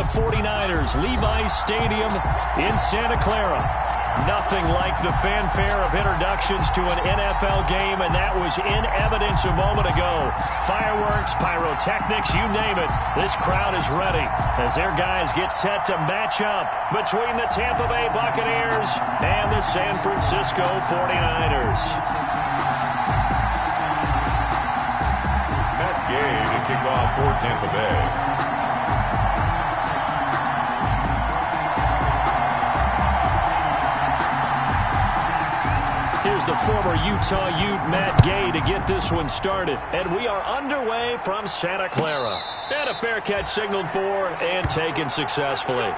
the 49ers, Levi's Stadium in Santa Clara. Nothing like the fanfare of introductions to an NFL game, and that was in evidence a moment ago. Fireworks, pyrotechnics, you name it. This crowd is ready as their guys get set to match up between the Tampa Bay Buccaneers and the San Francisco 49ers. To kick off for Tampa Bay. Here's the former Utah Ute Matt Gay to get this one started. And we are underway from Santa Clara. And a fair catch signaled for and taken successfully.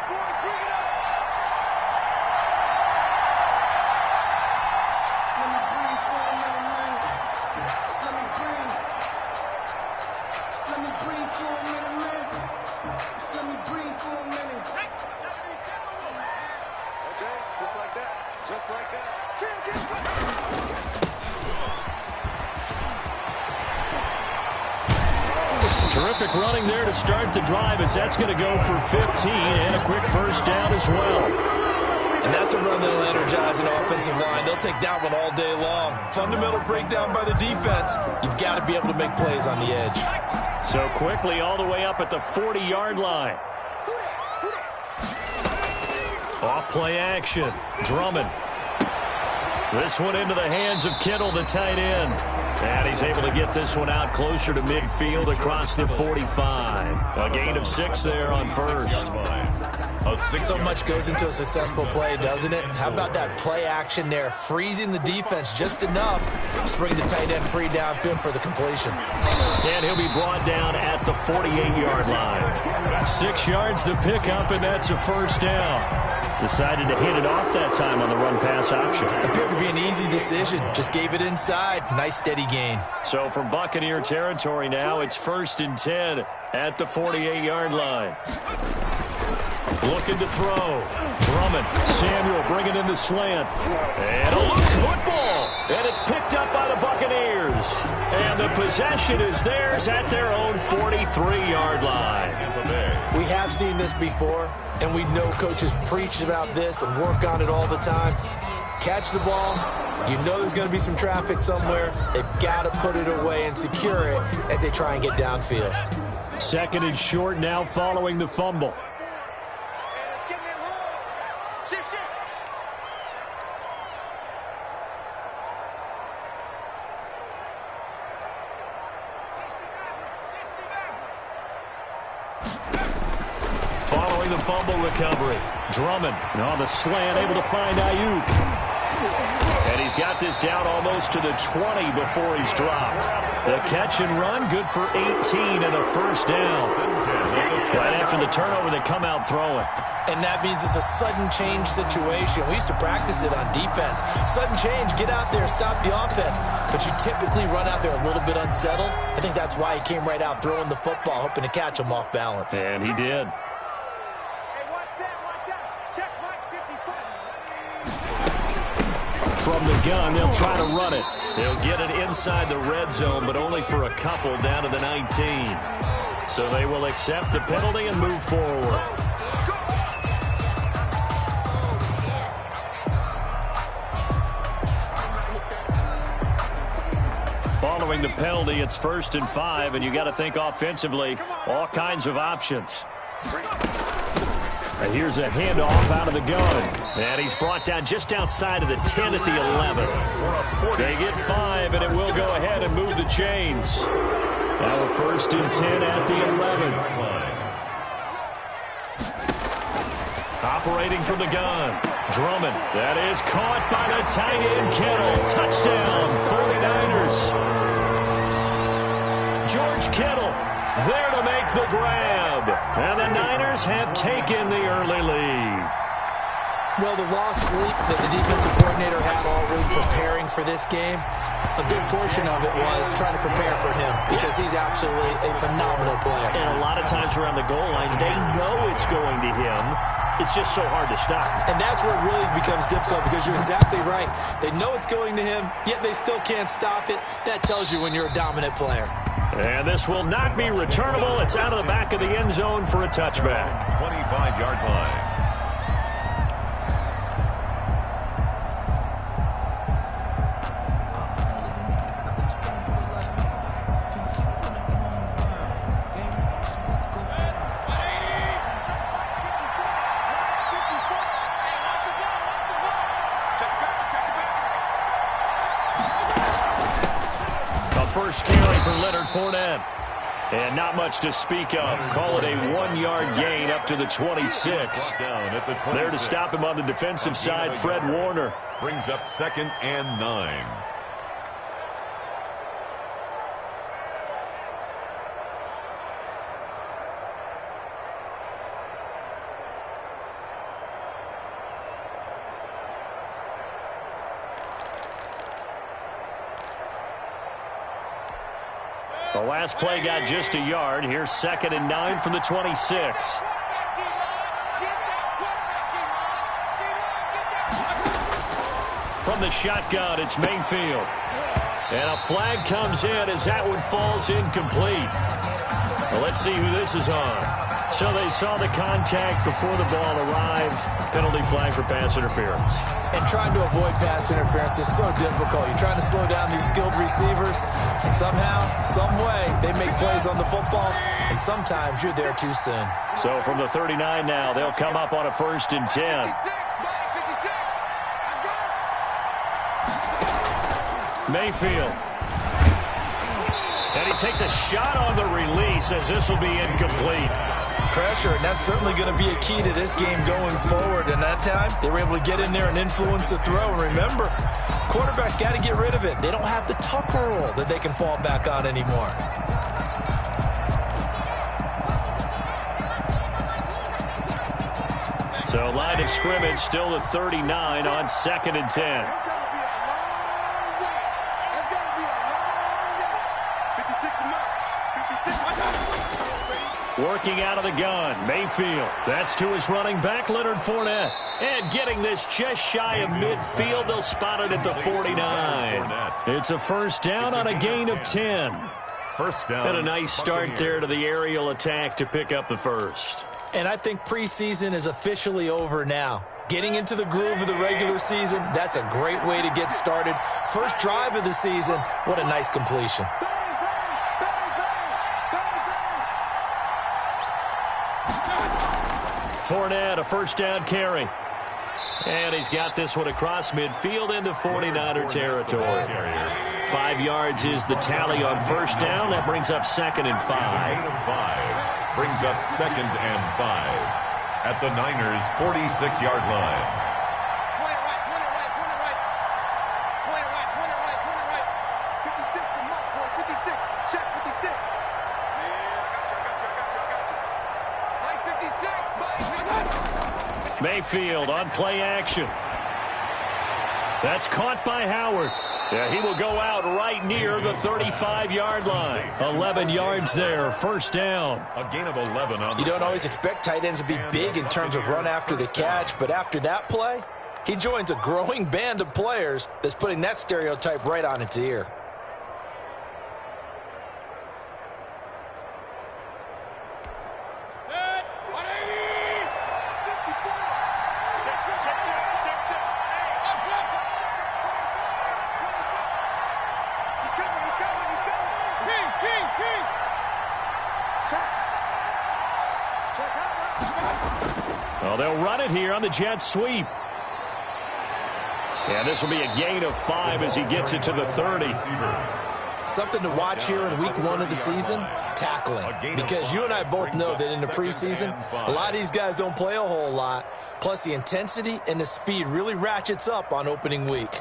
Terrific running there to start the drive as that's going to go for 15 and a quick first down as well. And that's a run that will energize an offensive line. They'll take that one all day long. Fundamental breakdown by the defense. You've got to be able to make plays on the edge. So quickly all the way up at the 40-yard line. Off play action. Drummond. This one into the hands of Kittle, the tight end. And he's able to get this one out closer to midfield across the 45. A gain of 6 there on first. So much goes into a successful play, doesn't it? How about that play action there, freezing the defense just enough to bring the tight end free downfield for the completion. And he'll be brought down at the 48-yard line. 6 yards the pickup, and that's a first down. Decided to hit it off that time on the run-pass option. Appeared to be an easy decision. Just gave it inside. Nice, steady gain. So from Buccaneer territory now, it's 1st and 10 at the 48-yard line. Looking to throw. Drummond. Samuel bringing in the slant. And a loose football. And it's picked up by the Buccaneers. And the possession is theirs at their own 43-yard line. We have seen this before, and we know coaches preach about this and work on it all the time. Catch the ball. You know there's going to be some traffic somewhere. They've got to put it away and secure it as they try and get downfield. 2nd and short now following the fumble. Following the fumble recovery. Drummond on the slant, able to find Ayuk. And he's got this down almost to the 20 before he's dropped. The catch and run, good for 18 and a first down. Right after the turnover, they come out throwing. And that means it's a sudden change situation. We used to practice it on defense. Sudden change, get out there, stop the offense. But you typically run out there a little bit unsettled. I think that's why he came right out throwing the football, hoping to catch him off balance. And he did. From the gun, they'll try to run it. They'll get it inside the red zone, but only for a couple down to the 19. So they will accept the penalty and move forward. Following the penalty, it's 1st and 5, and you got to think offensively, all kinds of options. And here's a handoff out of the gun. And he's brought down just outside of the 10 at the 11. They get 5, and it will go ahead and move the chains. Now a 1st and 10 at the 11. Operating from the gun. Drummond. That is caught by the tight end Kittle. Touchdown, 49ers. George Kittle there to make the grab. And the Niners have taken the early lead. Well, the lost sleep that the defensive coordinator had all week preparing for this game, a good portion of it was trying to prepare for him because he's absolutely a phenomenal player. And a lot of times around the goal line, they know it's going to him. It's just so hard to stop. And that's where it really becomes difficult because you're exactly right. They know it's going to him, yet they still can't stop it. That tells you when you're a dominant player. And this will not be returnable. It's out of the back of the end zone for a touchback. 25-yard line. First carry for Leonard Fournette. And not much to speak of. Call it a 1-yard gain up to the 26. There to stop him on the defensive side, Fred Warner. Brings up 2nd and 9. The last play got just a yard. Here's 2nd and 9 from the 26. From the shotgun, it's Mayfield. And a flag comes in as that one falls incomplete. Well, let's see who this is on. So they saw the contact before the ball arrived. Penalty flag for pass interference. And trying to avoid pass interference is so difficult. You're trying to slow down these skilled receivers, and somehow, some way, they make plays on the football, and sometimes you're there too soon. So from the 39 now, they'll come up on a 1st and 10. Mayfield. And he takes a shot on the release as this will be incomplete. Pressure, and that's certainly going to be a key to this game going forward. And that time, they were able to get in there and influence the throw. And remember, quarterbacks got to get rid of it. They don't have the Tucker rule that they can fall back on anymore. So line of scrimmage still the 39 on 2nd and 10. Working out of the gun, Mayfield. That's to his running back, Leonard Fournette. And getting this just shy of midfield, they'll spot it at the 49. It's a 1st down on a gain of 10. First down. And a nice start there to the aerial attack to pick up the 1st. And I think preseason is officially over now. Getting into the groove of the regular season, that's a great way to get started. First drive of the season, what a nice completion. Fournette, a 1st down carry. And he's got this one across midfield into 49er territory. 5 yards is the tally on 1st down. That brings up 2nd and 5. Brings up 2nd and 5 at the Niners' 46-yard line. Mayfield on play action. That's caught by Howard. Yeah, he will go out right near the 35-yard line. 11 yards there, 1st down. A gain of 11 on the You don't always expect tight ends to be big in terms of run after the catch, but after that play, he joins a growing band of players that's putting that stereotype right on its ear. Well, they'll run it here on the jet sweep. And this will be a gain of 5 as he gets it to the 30. Something to watch here in week 1 of the season, tackling. Because you and I both know that in the preseason, a lot of these guys don't play a whole lot. Plus, the intensity and the speed really ratchets up on opening week.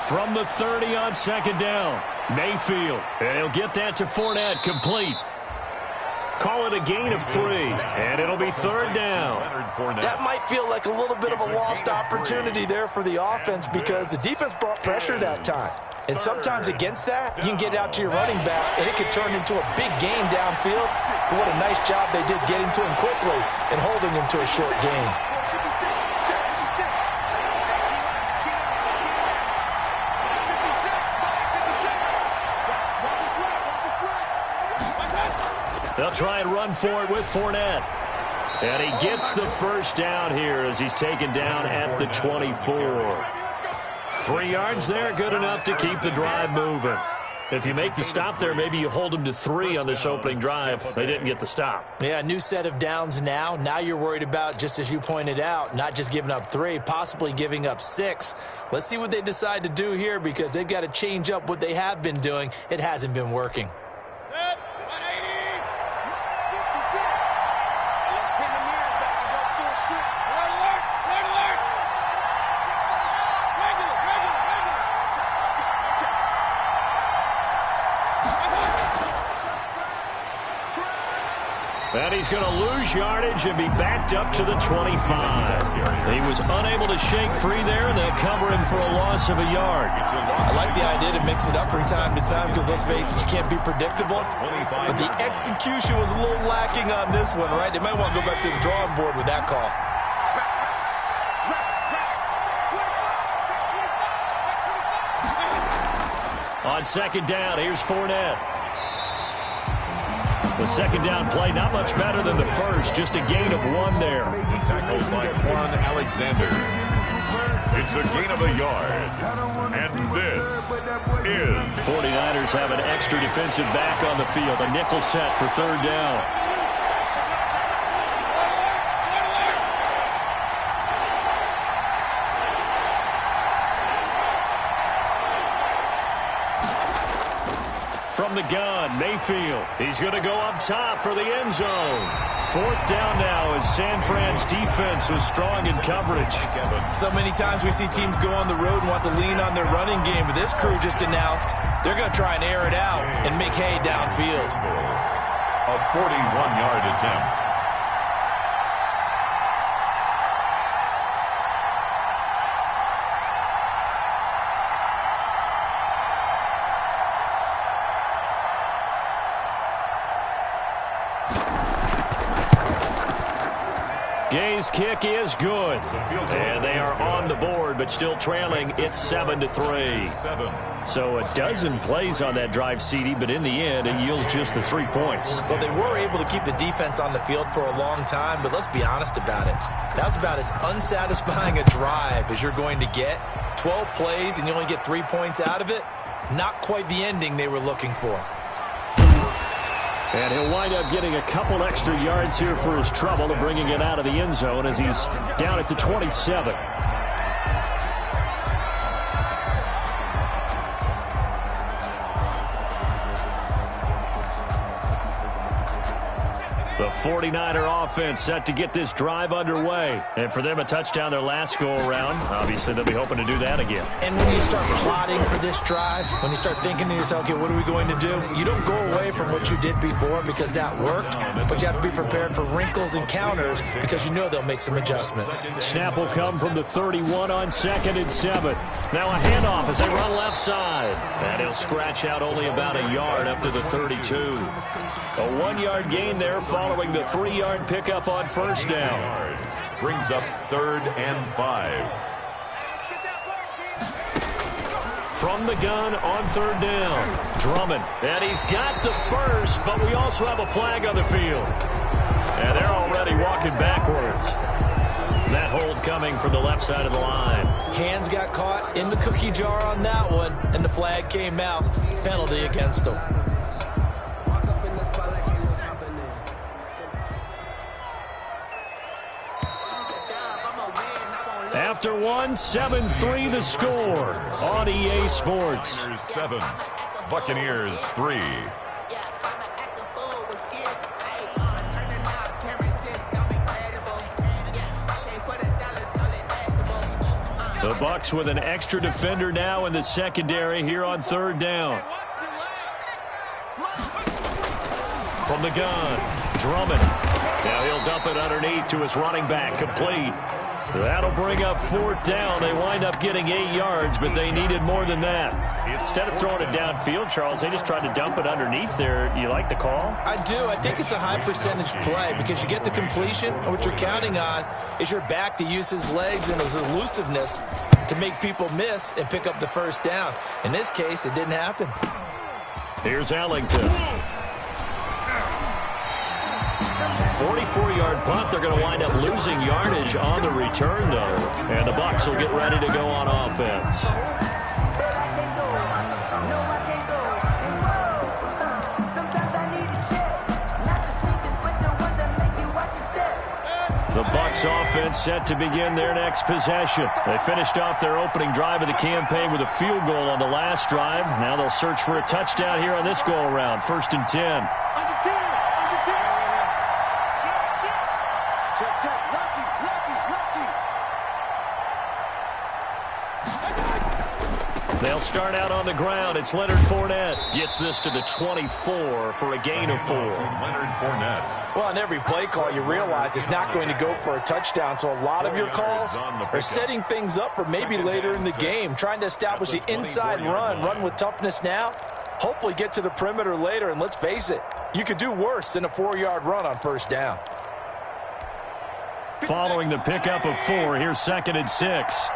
From the 30 on 2nd down, Mayfield. And he'll get that to Fournette, complete. Call it a gain of 3, and it'll be 3rd down. That might feel like a little bit of a lost opportunity there for the offense because the defense brought pressure that time. And sometimes against that, you can get out to your running back, and it could turn into a big game downfield. but what a nice job they did getting to him quickly and holding him to a short gain. They'll try and run for it with Fournette. And he gets the first down here as he's taken down at the 24. 3 yards there, good enough to keep the drive moving. If you make the stop there, maybe you hold them to 3 on this opening drive. They didn't get the stop. Yeah, new set of downs now. Now you're worried about, just as you pointed out, not just giving up 3, possibly giving up 6. Let's see what they decide to do here because they've got to change up what they have been doing. It hasn't been working. And he's going to lose yardage and be backed up to the 25. He was unable to shake free there, and they'll cover him for a loss of a yard. I like the idea to mix it up from time to time because, let's face it, you can't be predictable. But the execution was a little lacking on this one, right? They might want to go back to the drawing board with that call. On second down, here's Fournette. The second down play, not much better than the first, just a gain of 1 there. The tackle by Quan Alexander. It's a gain of a yard. And this is... 49ers have an extra defensive back on the field, a nickel set for third down. From the gun, Mayfield. He's going to go up top for the end zone. 4th down now as San Fran's defense was strong in coverage. So many times we see teams go on the road and want to lean on their running game, but this crew just announced they're going to try and air it out and make hay downfield. A 41-yard attempt. Gay's kick is good. And they are on the board, but still trailing. It's 7-3. So a dozen plays on that drive, CD, but in the end, it yields just the 3 points. Well, they were able to keep the defense on the field for a long time, but let's be honest about it. That was about as unsatisfying a drive as you're going to get. 12 plays, and you only get 3 points out of it. Not quite the ending they were looking for. And he'll wind up getting a couple extra yards here for his trouble of bringing it out of the end zone as he's down at the 27. The 49er offense set to get this drive underway. And for them, a touchdown their last go-around. Obviously, they'll be hoping to do that again. And when you start plotting for this drive, when you start thinking to yourself, okay, what are we going to do? You don't go away from what you did before because that worked, but you have to be prepared for wrinkles and counters because you know they'll make some adjustments. Snap will come from the 31 on 2nd and 7. Now a handoff as they run left side. And he'll scratch out only about a yard up to the 32. A 1-yard gain there following the 3-yard pickup on first down. Brings up 3rd and 5. From the gun on 3rd down. Drummond. And he's got the first, but we also have a flag on the field. And they're already walking backwards. That hold coming from the left side of the line. Hands got caught in the cookie jar on that one, and the flag came out. Penalty against them. After one, 7-3 the score on EA Sports. 7, Buccaneers 3. The Bucs with an extra defender now in the secondary here on 3rd down. From the gun, Drummond. Now he'll dump it underneath to his running back, complete. That'll bring up 4th down. They wind up getting 8 yards, but they needed more than that. Instead of throwing it downfield, Charles, they just tried to dump it underneath there. You like the call? I do. I think it's a high percentage play because you get the completion, and what you're counting on is your back to use his legs and his elusiveness to make people miss and pick up the 1st down. In this case, it didn't happen. Here's Ellington. 44-yard punt. They're going to wind up losing yardage on the return, though. And the Bucs will get ready to go on offense. The Bucs offense set to begin their next possession. They finished off their opening drive of the campaign with a field goal on the last drive. Now they'll search for a touchdown here on this go-around. 1st and 10. They'll start out on the ground. It's Leonard Fournette. Gets this to the 24 for a gain of 4. Leonard Fournette. Well, on every play call, you realize it's not going to go for a touchdown. So a lot of your calls are setting things up for maybe later in the game, trying to establish the inside run with toughness now. Hopefully get to the perimeter later, and let's face it, you could do worse than a 4-yard run on 1st down. Following the pickup of 4, here's 2nd and 6.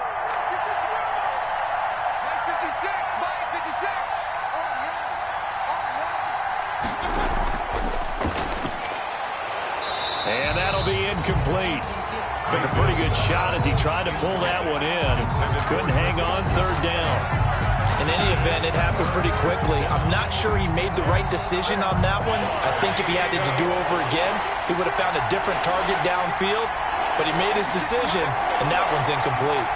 And that'll be incomplete. Took a pretty good shot as he tried to pull that one in. Couldn't hang on 3rd down. In any event, it happened pretty quickly. I'm not sure he made the right decision on that one. I think if he had it to do over again, he would have found a different target downfield. But he made his decision, and that one's incomplete.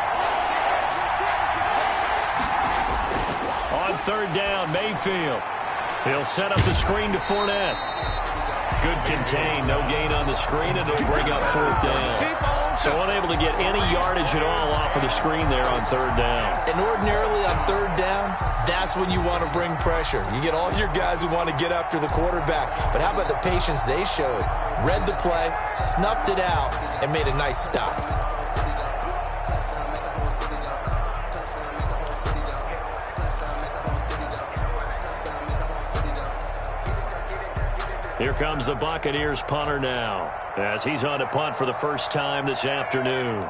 On 3rd down, Mayfield. He'll set up the screen to Fournette. Good contain, no gain on the screen, and it'll bring up 4th down. So unable to get any yardage at all off of the screen there on 3rd down. And ordinarily on 3rd down, that's when you want to bring pressure. You get all your guys who want to get after the quarterback. But how about the patience they showed? Read the play, snuffed it out, and made a nice stop. Here comes the Buccaneers punter now, as he's on to punt for the first time this afternoon.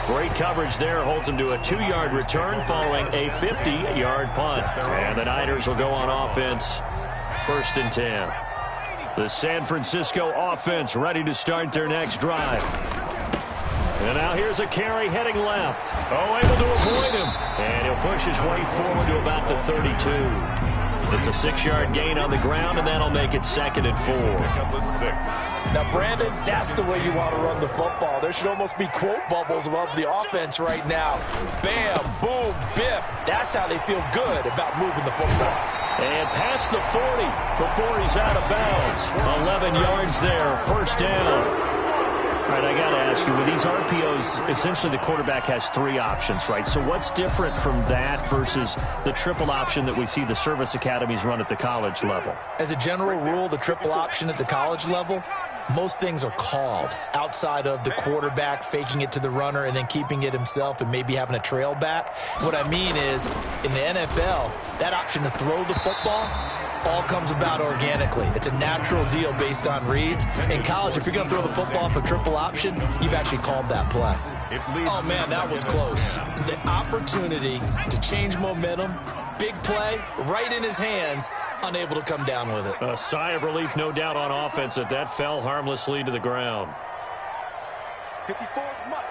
Great coverage there, holds him to a 2-yard return following a 50-yard punt. And the Niners will go on offense, 1st and 10. The San Francisco offense ready to start their next drive. And now here's a carry heading left. Oh, able to avoid him. And he'll push his way forward to about the 32. It's a 6-yard gain on the ground, and that'll make it 2nd and 4. Now, Brandon, that's the way you want to run the football. There should almost be quote bubbles above the offense right now. Bam, boom, biff. That's how they feel good about moving the football. And past the 40 before he's out of bounds. 11 yards there, 1st down. All right, I got to ask you, with these RPOs, essentially the quarterback has 3 options, right? So what's different from that versus the triple option that we see the service academies run at the college level? As a general rule, the triple option at the college level, most things are called outside of the quarterback faking it to the runner and then keeping it himself and maybe having a trail back. What I mean is, in the NFL, that option to throw the football all comes about organically. It's a natural deal based on reads. In college, if you're going to throw the football off a triple option, you've actually called that play. Oh, man, that was close. The opportunity to change momentum, big play, right in his hands, unable to come down with it. A sigh of relief, no doubt, on offense that fell harmlessly to the ground. 54's Mike.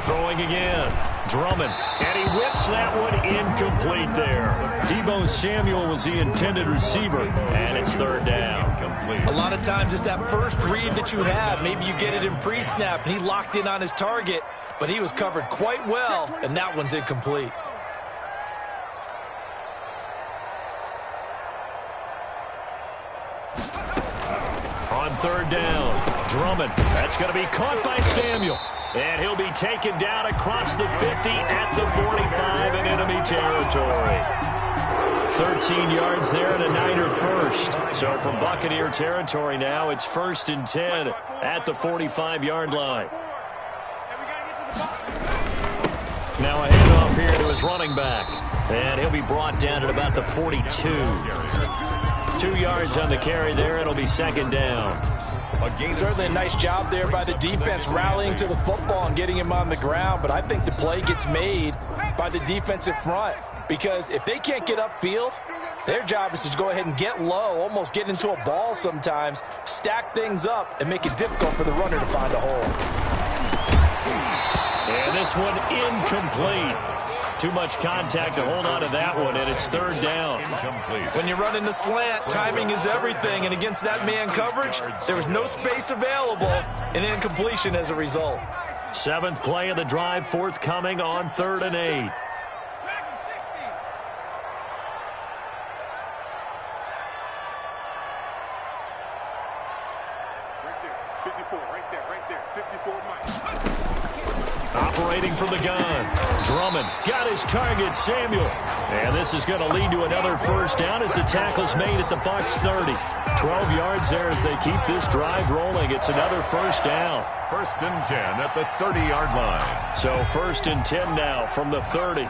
Throwing again. Drummond. And he whips that one incomplete there. Deebo Samuel was the intended receiver. And it's 3rd down. A lot of times it's that first read that you have. Maybe you get it in pre-snap and he locked in on his target, but he was covered quite well, and that one's incomplete. On 3rd down, Drummond. That's going to be caught by Samuel. And he'll be taken down across the 50 at the 45 in enemy territory. 13 yards there and a Niner first. So from Buccaneer territory now, it's 1st and 10 at the 45-yard line. Now a handoff here to his running back. And he'll be brought down at about the 42. 2 yards on the carry there. It'll be 2nd down. Certainly a nice job there by the defense rallying to the football and getting him on the ground. But I think the play gets made by the defensive front. Because if they can't get upfield, their job is to go ahead and get low, almost get into a ball sometimes, stack things up, and make it difficult for the runner to find a hole. And this one incomplete. Too much contact to hold on to that one, and it's 3rd down. When you're running the slant, timing is everything, and against that man coverage, there was no space available, and incompletion as a result. 7th play of the drive forthcoming on 3rd and 8. Operating from the gun. Drummond got his target, Samuel. And this is going to lead to another 1st down as the tackle's made at the Bucs 30. 12 yards there as they keep this drive rolling. It's another 1st down. 1st and 10 at the 30-yard line. So 1st and 10 now from the 30.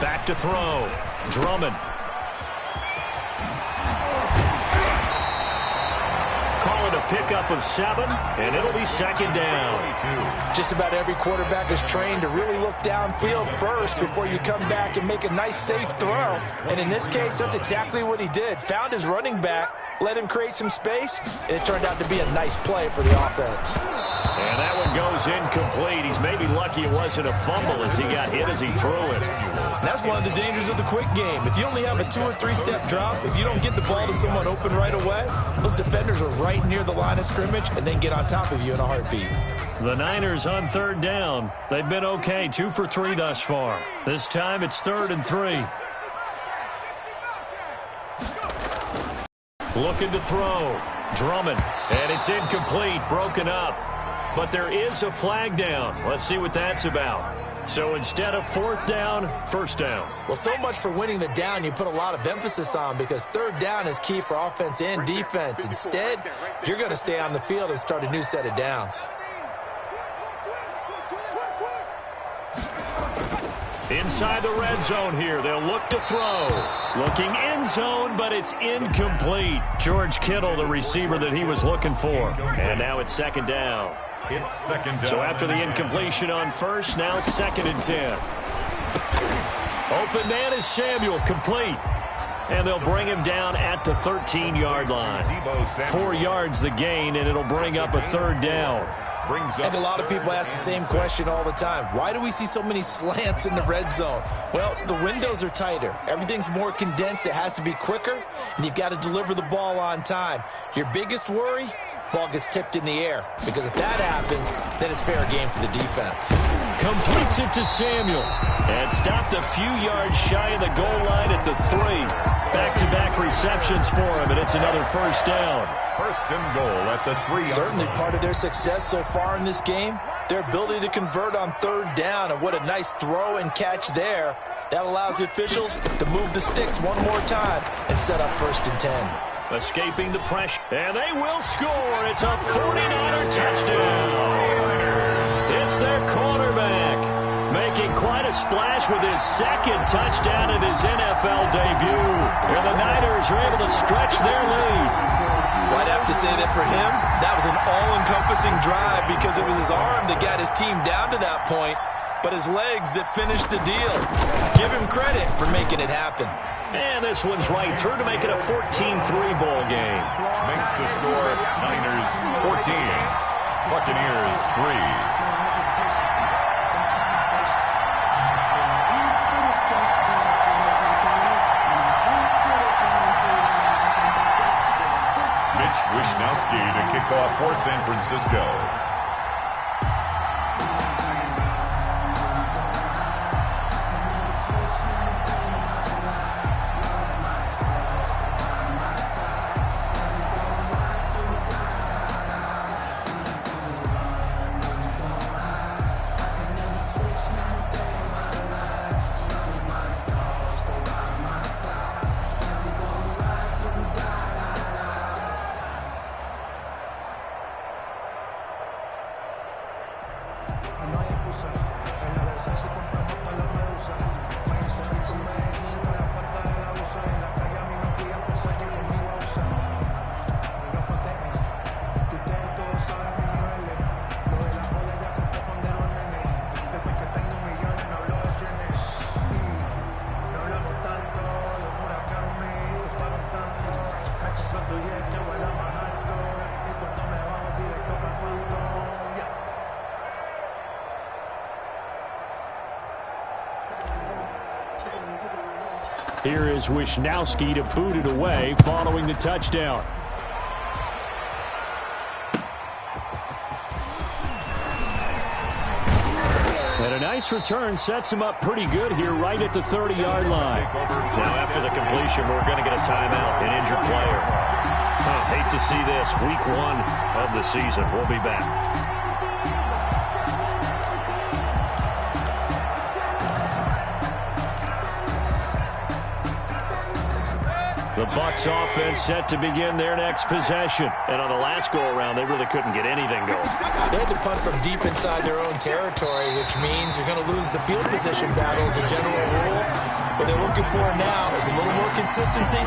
Back to throw. Drummond. Call it a pickup of 7, and it'll be 2nd down. Just about every quarterback is trained to really look downfield first before you come back and make a nice, safe throw. And in this case, that's exactly what he did. Found his running back, let him create some space, and it turned out to be a nice play for the offense. And that one goes incomplete. He's maybe lucky it wasn't a fumble as he got hit as he threw it. That's one of the dangers of the quick game. If you only have a 2 or 3 step drop, if you don't get the ball to someone open right away, those defenders are right near the line of scrimmage and then get on top of you in a heartbeat. The Niners on 3rd down. They've been okay, 2 for 3 thus far. This time it's 3rd and 3. Looking to throw. Drummond. And it's incomplete, broken up. But there is a flag down. Let's see what that's about. So instead of 4th down, 1st down. Well, so much for winning the down you put a lot of emphasis on because 3rd down is key for offense and defense. Instead, you're going to stay on the field and start a new set of downs. Inside the red zone here. They'll look to throw. Looking end zone, but it's incomplete. George Kittle, the receiver that he was looking for. And now it's 2nd down. It's 2nd down. So after the incompletion on 1st, now 2nd and 10. Open man is Samuel, complete. And they'll bring him down at the 13-yard line. 4 yards the gain, and it'll bring up a 3rd down. And a lot of people ask the same question all the time. Why do we see so many slants in the red zone? Well, the windows are tighter. Everything's more condensed. It has to be quicker, and you've got to deliver the ball on time. Your biggest worry? Ball gets tipped in the air. Because if that happens, then it's fair game for the defense. Completes it to Samuel. And stopped a few yards shy of the goal line at the 3. Back-to-back receptions for him, and it's another 1st down. 1st and goal at the 3-yard line. Certainly part of their success so far in this game, their ability to convert on 3rd down, and what a nice throw and catch there. That allows the officials to move the sticks one more time and set up 1st and 10. Escaping the pressure, and they will score. It's a 49er touchdown. It's their quarterback, making quite a splash with his 2nd touchdown in his NFL debut. And the Niners are able to stretch their lead. Well, I'd have to say that for him, that was an all-encompassing drive because it was his arm that got his team down to that point, but his legs that finished the deal. Give him credit for making it happen. And this one's right through to make it a 14-3 ball game. Makes the score Niners 14, Buccaneers 3. Mitch Wishnowsky to kick off for San Francisco. Here is Wisnowski to boot it away following the touchdown. And a nice return sets him up pretty good here right at the 30-yard line. Now after the completion, we're going to get a timeout, an injured player. Hate to see this. Week 1 of the season. We'll be back. The Bucs offense set to begin their next possession. And on the last go-around, they really couldn't get anything going. They had to punt from deep inside their own territory, which means you're going to lose the field position battle as a general rule. What they're looking for now is a little more consistency,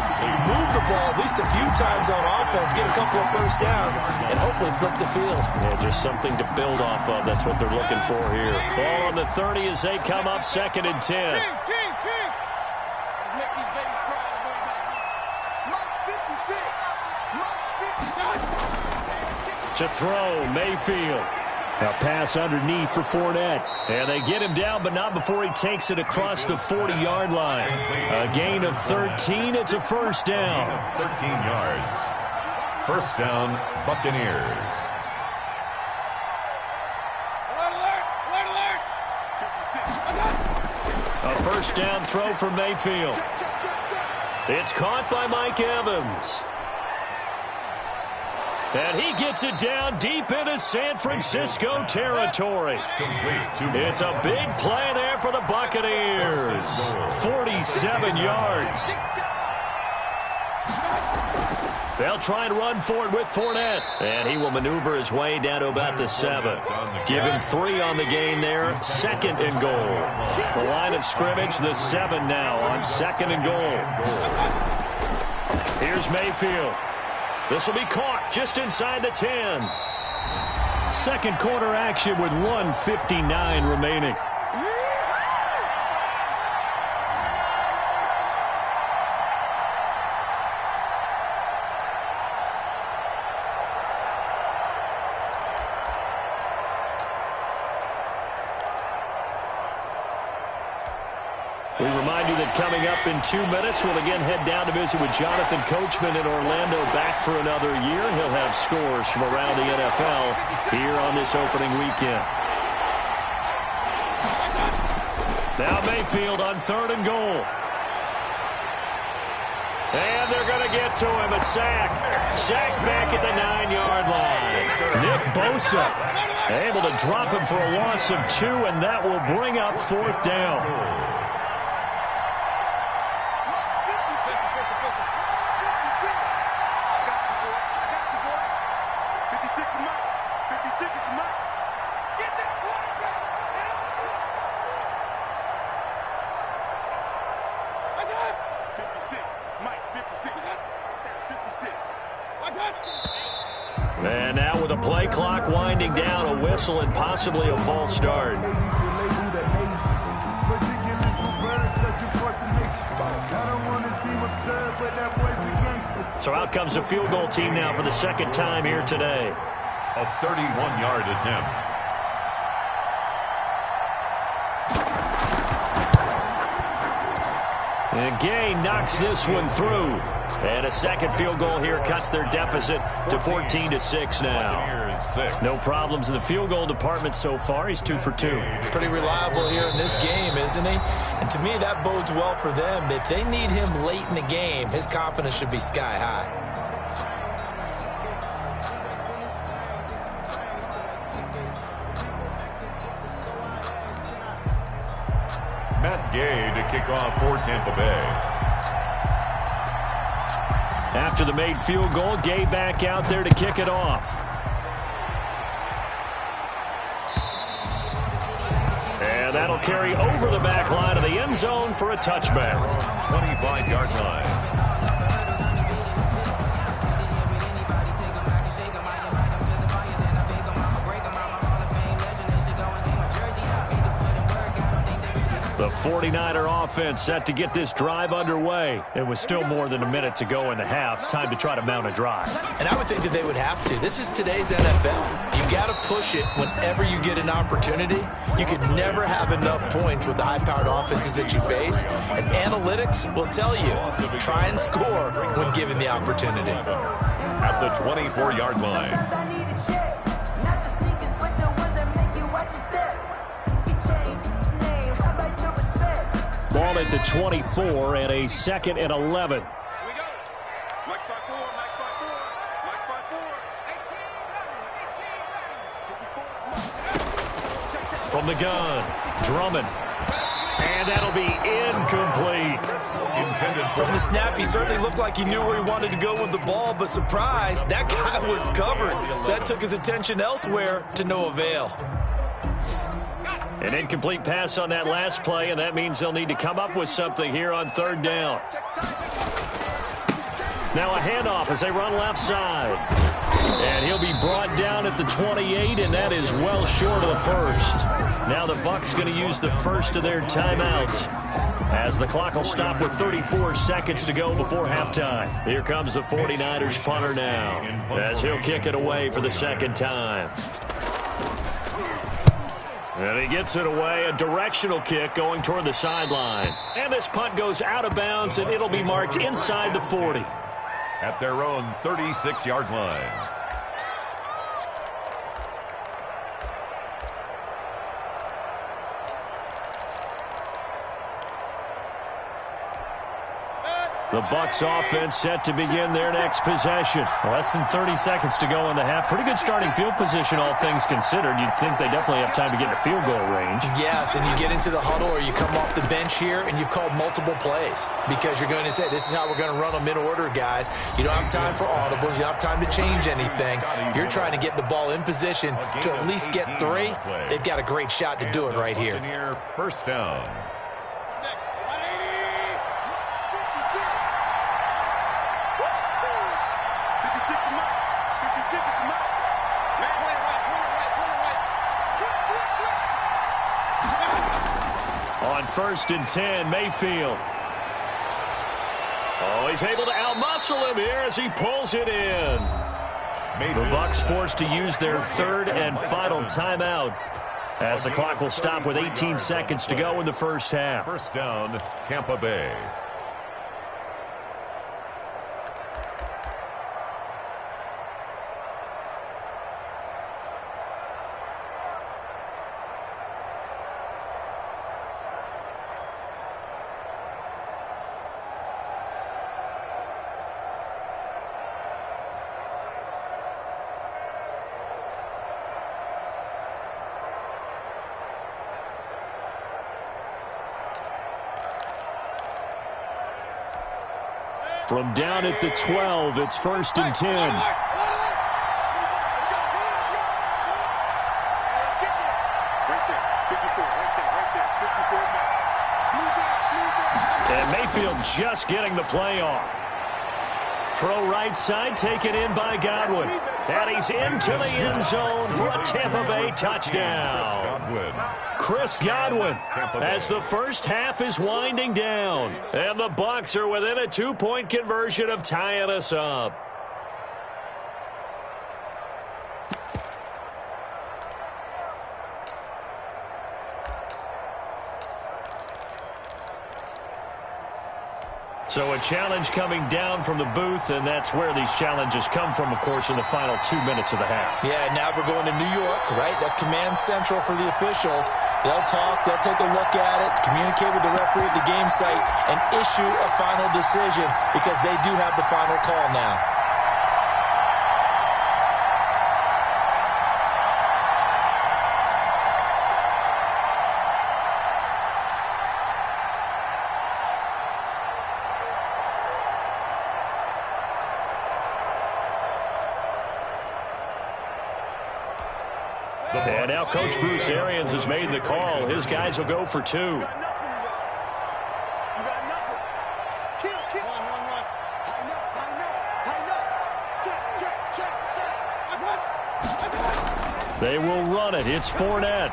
move the ball at least a few times on offense, get a couple of first downs, and hopefully flip the field. Yeah, just something to build off of. That's what they're looking for here. Ball on the 30 as they come up 2nd and 10. To throw, Mayfield. A pass underneath for Fournette. And they get him down, but not before he takes it across the 40-yard line. A gain of 13. It's a first down. 13 yards. First down, Buccaneers. A first down throw for Mayfield. It's caught by Mike Evans. And he gets it down deep into San Francisco territory. It's a big play there for the Buccaneers. 47 yards. They'll try and run for it with Fournette. And he will maneuver his way down to about the 7. Give him 3 on the game there. 2nd and goal. The line of scrimmage, the 7 now on 2nd and goal. Here's Mayfield. This will be caught just inside the 10. Second quarter action with 1:59 remaining. We remind you that coming up in 2 minutes, we'll again head down to visit with Jonathan Coachman in Orlando, back for another year. He'll have scores from around the NFL here on this opening weekend. Now Mayfield on 3rd and goal. And they're going to get to him. A sack. Sack back at the 9-yard line. Nick Bosa able to drop him for a loss of 2, and that will bring up 4th down. And now with a play clock winding down, a whistle and possibly a false start. So out comes the field goal team now for the 2nd time here today. A 31-yard attempt. And Gay knocks this one through. And a second field goal here cuts their deficit to 14-6 now. No problems in the field goal department so far. He's 2 for 2. Pretty reliable here in this game, isn't he? And to me, that bodes well for them. If they need him late in the game, his confidence should be sky high. Matt Gay to kick off for Tampa Bay. After the made field goal, Gay back out there to kick it off. And that'll carry over the back line of the end zone for a touchback. 25-yard line. The 49er offense set to get this drive underway. It was still more than a minute to go in the half. Time to try to mount a drive. And I would think that they would have to. This is today's NFL. You got to push it whenever you get an opportunity. You could never have enough points with the high-powered offenses that you face. And analytics will tell you, try and score when given the opportunity. At the 24-yard line. Ball at the 24 and a 2nd and 11. From the gun, Drummond. And that'll be incomplete. From the snap, he certainly looked like he knew where he wanted to go with the ball, but surprise, that guy was covered. So that took his attention elsewhere to no avail. An incomplete pass on that last play, and that means they'll need to come up with something here on 3rd down. Now a handoff as they run left side. And he'll be brought down at the 28, and that is well short of the first. Now the Bucs going to use the first of their timeouts as the clock will stop with 34 seconds to go before halftime. Here comes the 49ers punter now as he'll kick it away for the 2nd time. And he gets it away, a directional kick going toward the sideline. And this punt goes out of bounds, and it'll be marked inside the 40. At their own 36-yard line. The Bucs offense set to begin their next possession. Less than 30 seconds to go in the half. Pretty good starting field position, all things considered. You'd think they definitely have time to get in field goal range. Yes, and you get into the huddle or you come off the bench here and you've called multiple plays because you're going to say, this is how we're going to run them in order, guys. You don't have time for audibles. You don't have time to change anything. You're trying to get the ball in position to at least get 3. They've got a great shot to do it right here. 1st down. On 1st and 10, Mayfield. Oh, he's able to outmuscle him here as he pulls it in. The Bucs forced to use their 3rd and final timeout as the clock will stop with 18 seconds to go in the first half. 1st down, Tampa Bay. From down at the 12, it's 1st and 10. And Mayfield just getting the play off. Throw right side, taken in by Godwin. And he's into the end zone for a Tampa Bay touchdown. Chris Godwin as the first half is winding down. And the Bucs are within a 2-point conversion of tying us up. So a challenge coming down from the booth, and that's where these challenges come from, of course, in the final 2 minutes of the half. Yeah, now we're going to New York, right? That's command central for the officials. They'll talk, they'll take a look at it, communicate with the referee at the game site, and issue a final decision because they do have the final call now. And now Coach Bruce Arians has made the call. His guys will go for 2. They will run it. It's Fournette.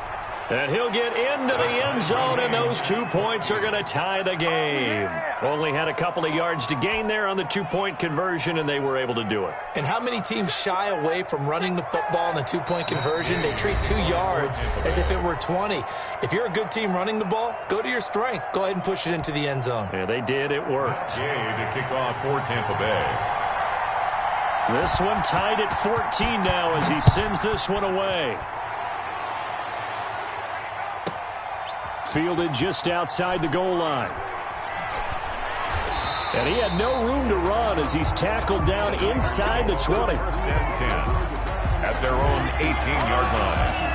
And he'll get into the end zone, and those 2 points are going to tie the game. Only had a couple of yards to gain there on the 2-point conversion, and they were able to do it. And how many teams shy away from running the football in the 2-point conversion? They treat 2 yards as if it were 20. If you're a good team running the ball, go to your strength. Go ahead and push it into the end zone. Yeah, they did. It worked. To kick off for Tampa Bay. This one tied at 14 now as he sends this one away. Fielded just outside the goal line. And he had no room to run as he's tackled down inside the 20. 1st and 10 at their own 18-yard line.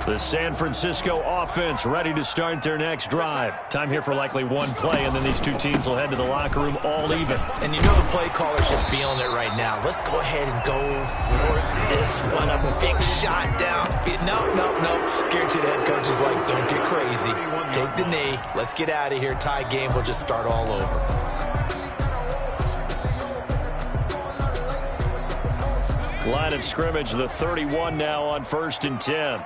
The San Francisco offense ready to start their next drive. Time here for likely one play, and then these two teams will head to the locker room all even. And you know the play caller's just feeling it right now. Let's go ahead and go for this one. A big shot down. No. Guarantee the head coach is like, don't get crazy. Take the knee. Let's get out of here. Tie game. We'll just start all over. Line of scrimmage, the 31 now on 1st and 10.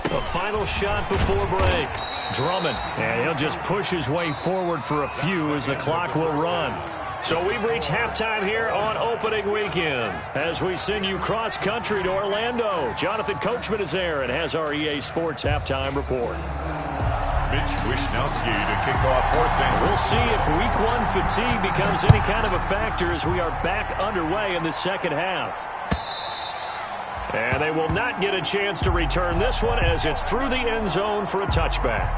A final shot before break. Drummond, and he'll just push his way forward for a few as the clock will run. So we've reached halftime here on opening weekend as we send you cross-country to Orlando. Jonathan Coachman is there and has our EA Sports halftime report. Mitch Wishnowsky to kick off for St. We'll see if week 1 fatigue becomes any kind of a factor as we are back underway in the second half. And they will not get a chance to return this one as it's through the end zone for a touchback.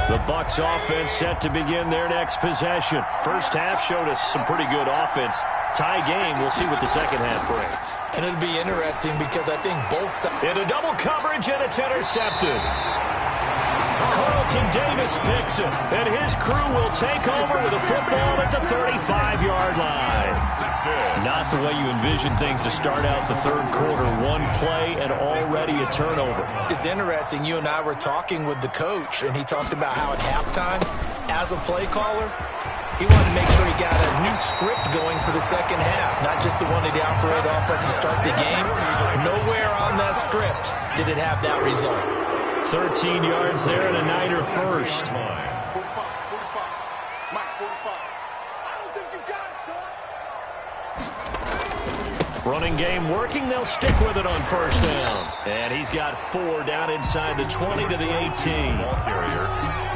The Bucs offense set to begin their next possession. First half showed us some pretty good offense. Tie game. We'll see what the second half brings. And it'll be interesting because I think both sides... In a double coverage, and it's intercepted. Carlton Davis picks it, and his crew will take over with a football at the 35-yard line. Not the way you envision things to start out the third quarter. One play and already a turnover. It's interesting. You and I were talking with the coach, and he talked about how at halftime, as a play caller, he wanted to make sure he got a new script going for the second half, not just the one that he operated off of to start the game. Nowhere on that script did it have that result. 13 yards there and a Niner first. Running game working. They'll stick with it on first down. And he's got 4 down inside the 20 to the 18.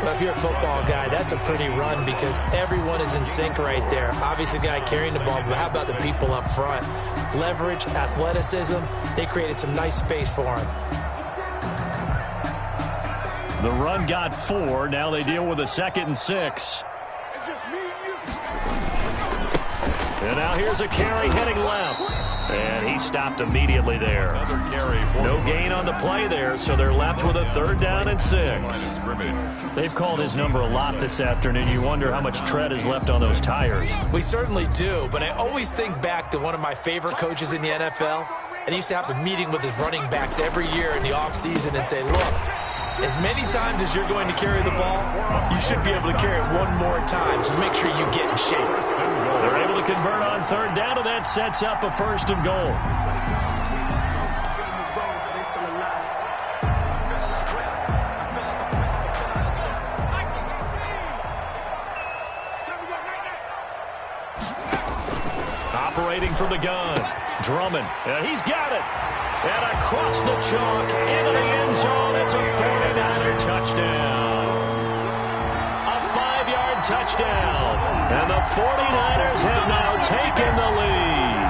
Well, if you're a football guy, that's a pretty run because everyone is in sync right there. Obviously, the guy carrying the ball, but how about the people up front? Leverage, athleticism, they created some nice space for him. The run got 4. Now they deal with a 2nd and 6. And now here's a carry heading left. And he stopped immediately there. No gain on the play there, so they're left with a 3rd down and 6. They've called his number a lot this afternoon. You wonder how much tread is left on those tires. We certainly do, but I always think back to one of my favorite coaches in the NFL. And he used to have a meeting with his running backs every year in the offseason and say, look, as many times as you're going to carry the ball, you should be able to carry it one more time, so make sure you get in shape. They're able to convert on 3rd down, and that sets up a 1st and goal. Operating from the gun, Drummond, and he's got it. And across the chalk, into the end zone, it's a 49er touchdown. A 5-yard touchdown. And the 49ers have now taken the lead.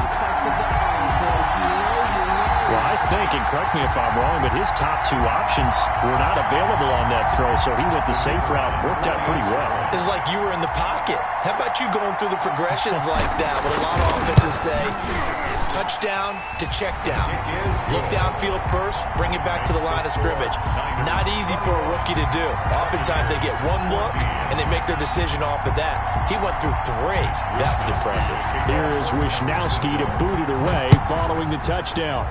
Well, I think, and correct me if I'm wrong, but his top two options were not available on that throw, so he went the safe route. Worked out pretty well. It was like you were in the pocket. How about you going through the progressions like that? What a lot of offenses say, touchdown to check down. Look downfield first, bring it back to the line of scrimmage. Not easy for a rookie to do. Oftentimes they get one look, and they make their decision off of that. He went through three. That was impressive. Here is Wisnowski to boot it away following the touchdown.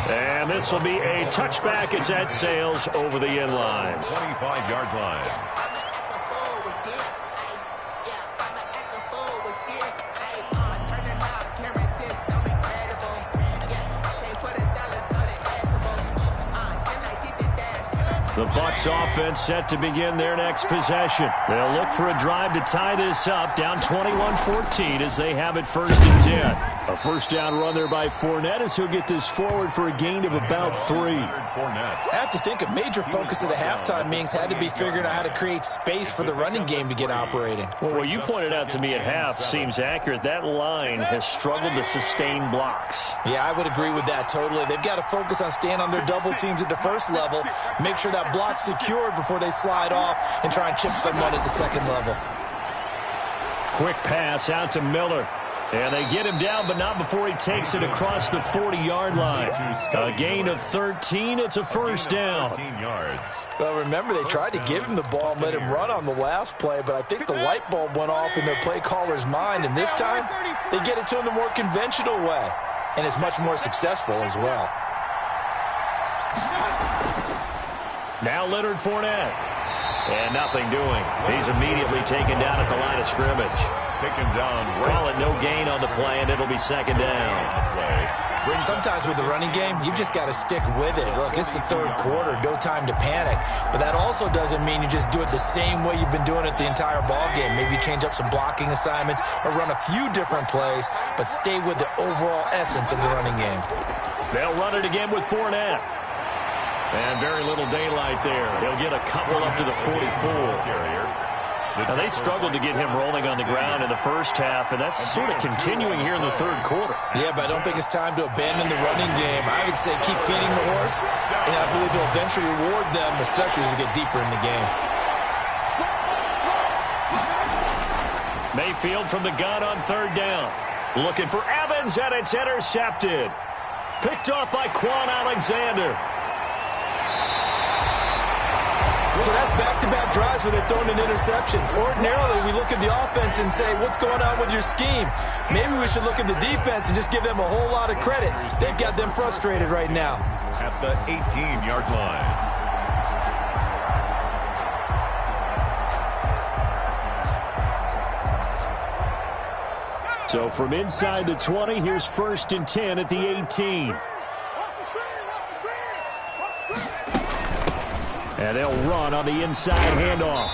And this will be a touchback as that sails over the end line. 25-yard line. The Bucs offense set to begin their next possession. They'll look for a drive to tie this up, down 21-14 as they have it 1st and 10. A first down run there by Fournette as he'll get this forward for a gain of about 3. I have to think a major focus of the halftime meetings had to be figuring out how to create space for the running game to get operating. Well, what you pointed out to me at half seems accurate. That line has struggled to sustain blocks. Yeah, I would agree with that totally. They've got to focus on staying on their double teams at the first level, make sure that block's secured before they slide off and try and chip someone at the second level. Quick pass out to Miller. And they get him down, but not before he takes it across the 40-yard line. A gain of 13. It's a first down. Well, remember, they tried to give him the ball and let him run on the last play, but I think the light bulb went off in their play caller's mind, and this time they get it to him the more conventional way, and it's much more successful as well. Now Leonard Fournette. And nothing doing. He's immediately taken down at the line of scrimmage. Taken down. Call it no gain on the play, and it'll be second down. Sometimes with the running game, you've just got to stick with it. Look, it's the third quarter, no time to panic. But that also doesn't mean you just do it the same way you've been doing it the entire ball game. Maybe change up some blocking assignments or run a few different plays, but stay with the overall essence of the running game. They'll run it again with Fournette. And very little daylight there. He'll get a couple up to the 44. Now, they struggled to get him rolling on the ground in the first half, and that's sort of continuing here in the third quarter. Yeah, but I don't think it's time to abandon the running game. I would say keep feeding the horse, and I believe he'll eventually reward them, especially as we get deeper in the game. Mayfield from the gun on third down. Looking for Evans, and it's intercepted. Picked off by Quan Alexander. So that's back-to-back drives where they've thrown an interception. Ordinarily, we look at the offense and say, what's going on with your scheme? Maybe we should look at the defense and just give them a whole lot of credit. They've got them frustrated right now. At the 18-yard line. So from inside the 20, here's 1st and 10 at the 18. And they'll run on the inside handoff.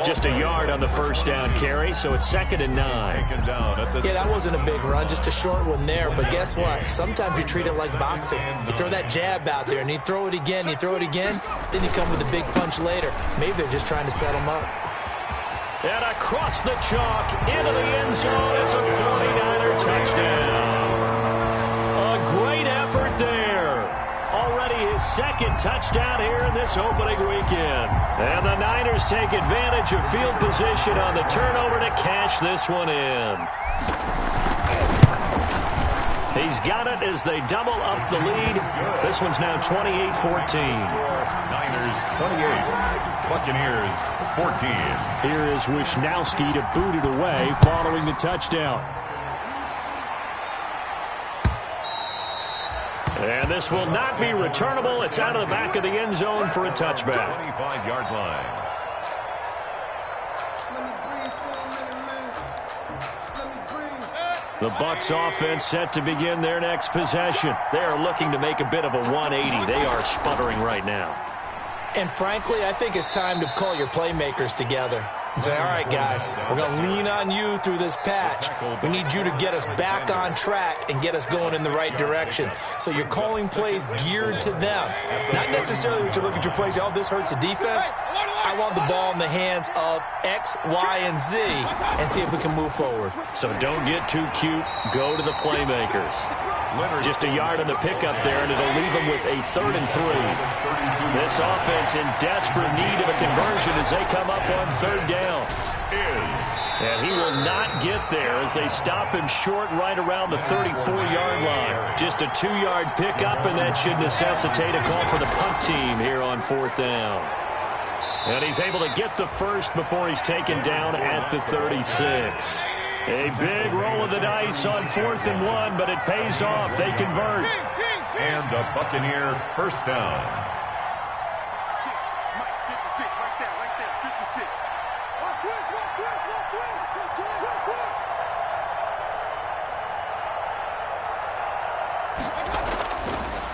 Just a yard on the first down carry, so it's 2nd and 9. Yeah, that wasn't a big run, just a short one there. But guess what? Sometimes you treat it like boxing. You throw that jab out there, and you throw it again, then you come with a big punch later. Maybe they're just trying to set him up. And across the chalk, into the end zone, it's a 49er touchdown. A great effort there. Already his 2nd touchdown here in this opening weekend. And the Niners take advantage of field position on the turnover to cash this one in. He's got it as they double up the lead. This one's now 28-14. Niners 28, Buccaneers 14. Here is Wisnowski to boot it away following the touchdown. And this will not be returnable. It's out of the back of the end zone for a touchback. 25-yard line. The Bucs offense set to begin their next possession. They are looking to make a bit of a 180. They are sputtering right now. And frankly, I think it's time to call your playmakers together. and say, all right, guys, we're going to lean on you through this patch. We need you to get us back on track and get us going in the right direction. So you're calling plays geared to them. Not necessarily when you look at your plays, oh, this hurts the defense. I want the ball in the hands of X, Y, and Z and see if we can move forward. So don't get too cute. Go to the playmakers. Just a yard on the pickup there, and it'll leave them with a 3rd and 3. This offense in desperate need of a conversion as they come up on 3rd down. And he will not get there as they stop him short right around the 34-yard line. Just a 2-yard pickup, and that should necessitate a call for the punt team here on 4th down. And he's able to get the first before he's taken down at the 36. A big roll of the dice on 4th and 1, but it pays off. They convert. And a Buccaneer first down. 56, right there, 56.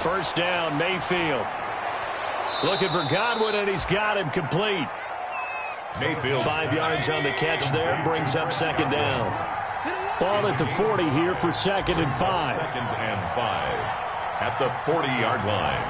First down, Mayfield. Looking for Godwin, and he's got him complete. Mayfield. 5 yards on the catch there, brings up 2nd down. Ball at the 40 here for 2nd and 5. 2nd and 5 at the 40-yard line.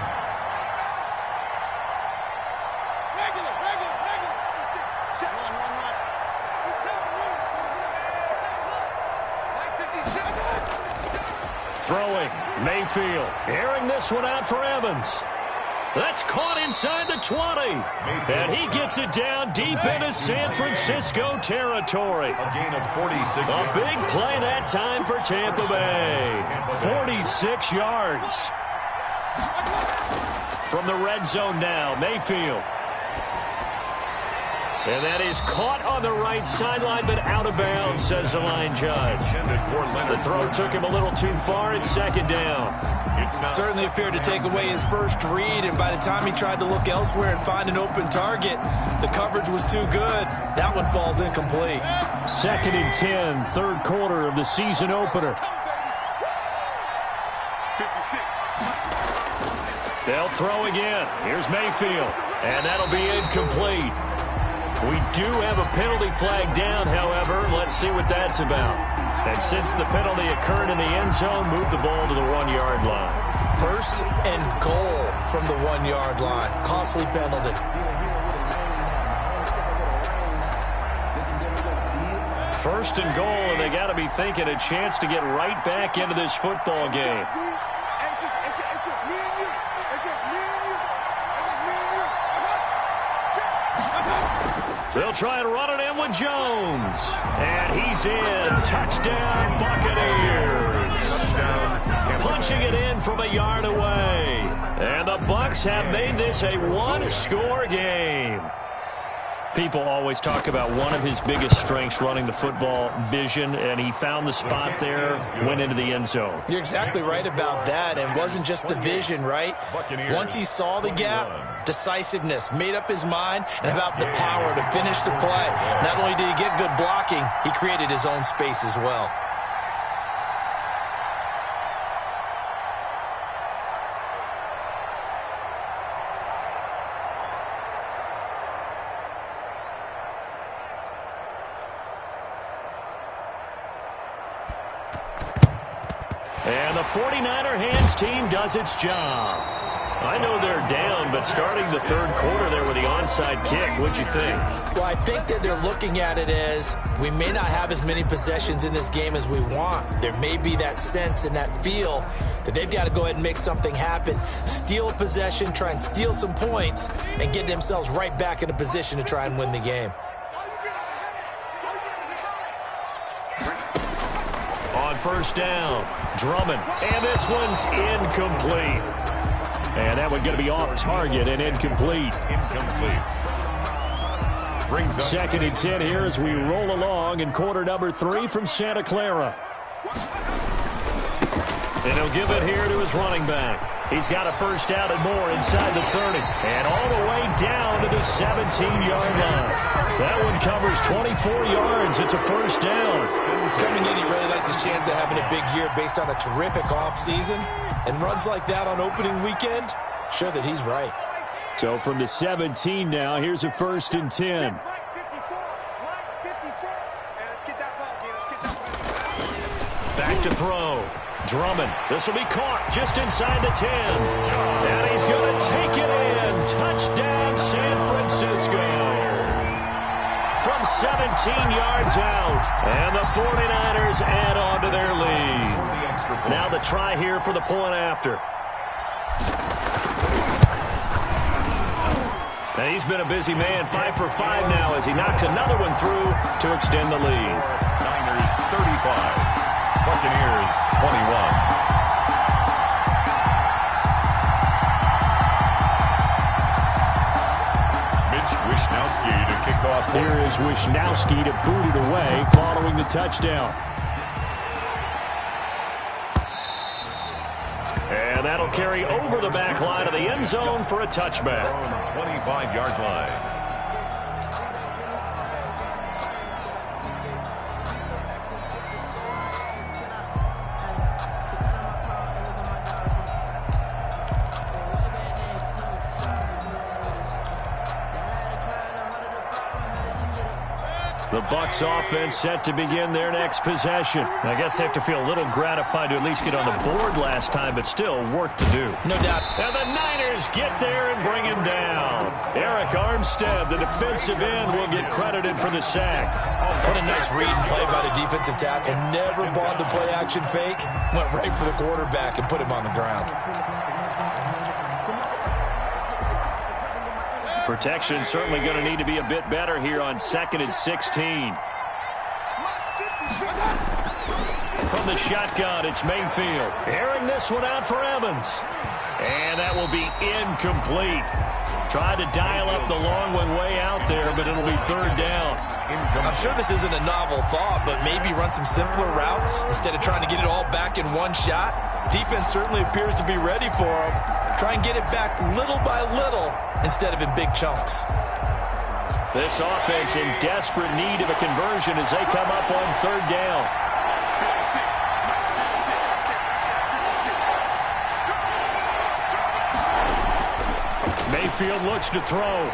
Throwing, Mayfield, airing this one out for Evans. That's caught inside the 20. And he gets it down deep into San Francisco territory. A gain of 46. A big play that time for Tampa Bay. 46 yards. From the red zone now, Mayfield. And that is caught on the right sideline, but out of bounds, says the line judge. The throw took him a little too far. It's 2nd down. Certainly appeared to take away his first read, and by the time he tried to look elsewhere and find an open target, the coverage was too good. That one falls incomplete. 2nd and 10, 3rd quarter of the season opener. 56. They'll throw again. Here's Mayfield, and that'll be incomplete. We do have a penalty flag down, however. Let's see what that's about. And since the penalty occurred in the end zone, move the ball to the 1-yard line. 1st and goal from the 1-yard line. Costly penalty. First and goal, and they got to be thinking a chance to get right back into this football game. It's just me and you. It's just me and you. They'll try and run it in with Jones. And he's in. Touchdown, Buccaneers. Punching it in from a yard away. And the Bucs have made this a 1-score game. People always talk about one of his biggest strengths running the football, vision, and he found the spot there, went into the end zone. You're exactly right about that, and wasn't just the vision, right? Once he saw the gap, decisiveness, made up his mind, and about the power to finish the play. Not only did he get good blocking, he created his own space as well. And the 49er hands team does its job. I know they're down, but starting the 3rd quarter there with the onside kick, what'd you think? Well, I think that they're looking at it as we may not have as many possessions in this game as we want. There may be that sense and that feel that they've got to go ahead and make something happen, steal a possession, try and steal some points, and get themselves right back in a position to try and win the game. On 1st down, Drummond, and this one's incomplete. And that one's going to be off target and incomplete. Brings up 2nd and 10 here as we roll along in quarter number 3 from Santa Clara. And he'll give it here to his running back. He's got a first down and more inside the 30. And all the way down to the 17-yard line. That one covers 24 yards. It's a first down. Coming in, he really liked his chance of having a big year based on a terrific offseason. And runs like that on opening weekend, show that he's right. So from the 17 now, here's a 1st and 10. Back to throw. Drummond. This will be caught just inside the 10. And he's going to take it in. Touchdown, San Francisco. From 17 yards out. And the 49ers add on to their lead. Now the try here for the point after. And he's been a busy man, 5 for 5 now as he knocks another one through to extend the lead. Niners 35, Buccaneers 21. Wishnowski to kick off. Here is Wishnowski to boot it away following the touchdown. And that'll carry over the back line of the end zone for a touchback. 25-yard line. The Bucs offense set to begin their next possession. I guess they have to feel a little gratified to at least get on the board last time, but still work to do. No doubt. And the Niners get there and bring him down. Eric Armstead, the defensive end, will get credited for the sack. What a nice read and play by the defensive tackle. Never bought the play-action fake. Went right for the quarterback and put him on the ground. Protection certainly going to need to be a bit better here on 2nd and 16. From the shotgun, it's Mayfield. Airing this one out for Evans. And that will be incomplete. Tried to dial up the long one way out there, but it'll be 3rd down. I'm sure this isn't a novel thought, but maybe run some simpler routes instead of trying to get it all back in one shot. Defense certainly appears to be ready for him. Try and get it back little by little instead of in big chunks. This offense in desperate need of a conversion as they come up on 3rd down. Mayfield looks to throw.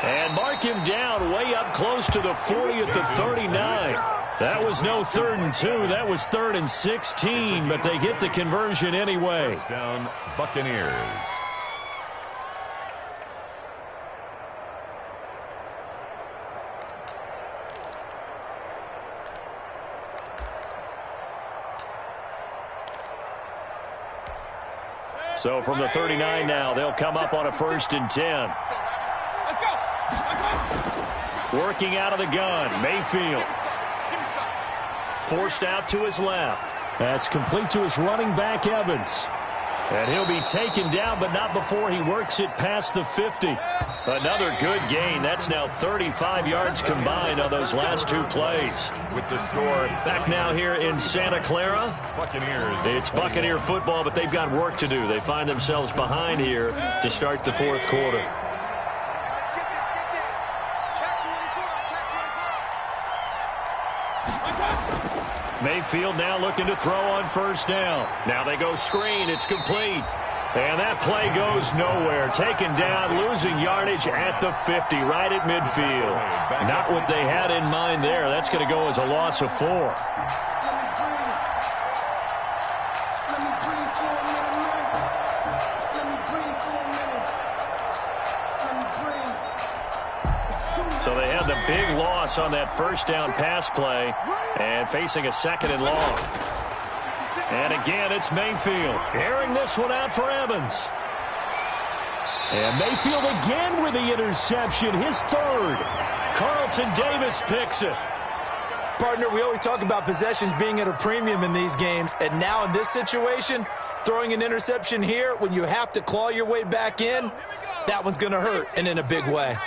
And mark him down way up close to the 40 at the 39. That was no 3rd and 2. That was 3rd and 16, but they get the conversion anyway. First down, Buccaneers. So from the 39 now, they'll come up on a 1st and 10. Working out of the gun, Mayfield. Forced out to his left. That's complete to his running back, Evans. And he'll be taken down, but not before he works it past the 50. Another good gain. That's now 35 yards combined on those last 2 plays. With the score. Back now here in Santa Clara. Buccaneers. It's Buccaneer football, but they've got work to do. They find themselves behind here to start the 4th quarter. Mayfield now looking to throw on 1st down. Now they go screen. It's complete. And that play goes nowhere. Taken down, losing yardage at the 50, right at midfield. Not what they had in mind there. That's going to go as a loss of 4. So they had the big loss on that 1st down pass play and facing a 2nd and long. And again, it's Mayfield airing this one out for Evans. And Mayfield again with the interception, his 3rd. Carlton Davis picks it. Partner, we always talk about possessions being at a premium in these games, and now in this situation, throwing an interception here when you have to claw your way back in, that one's going to hurt, and in a big way.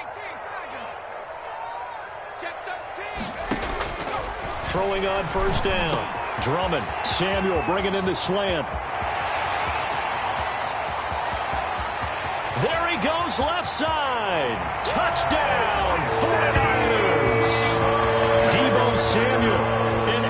Throwing on 1st down. Drummond. Samuel bringing in the slant. There he goes left side. Touchdown 49ers. Deebo Samuel. An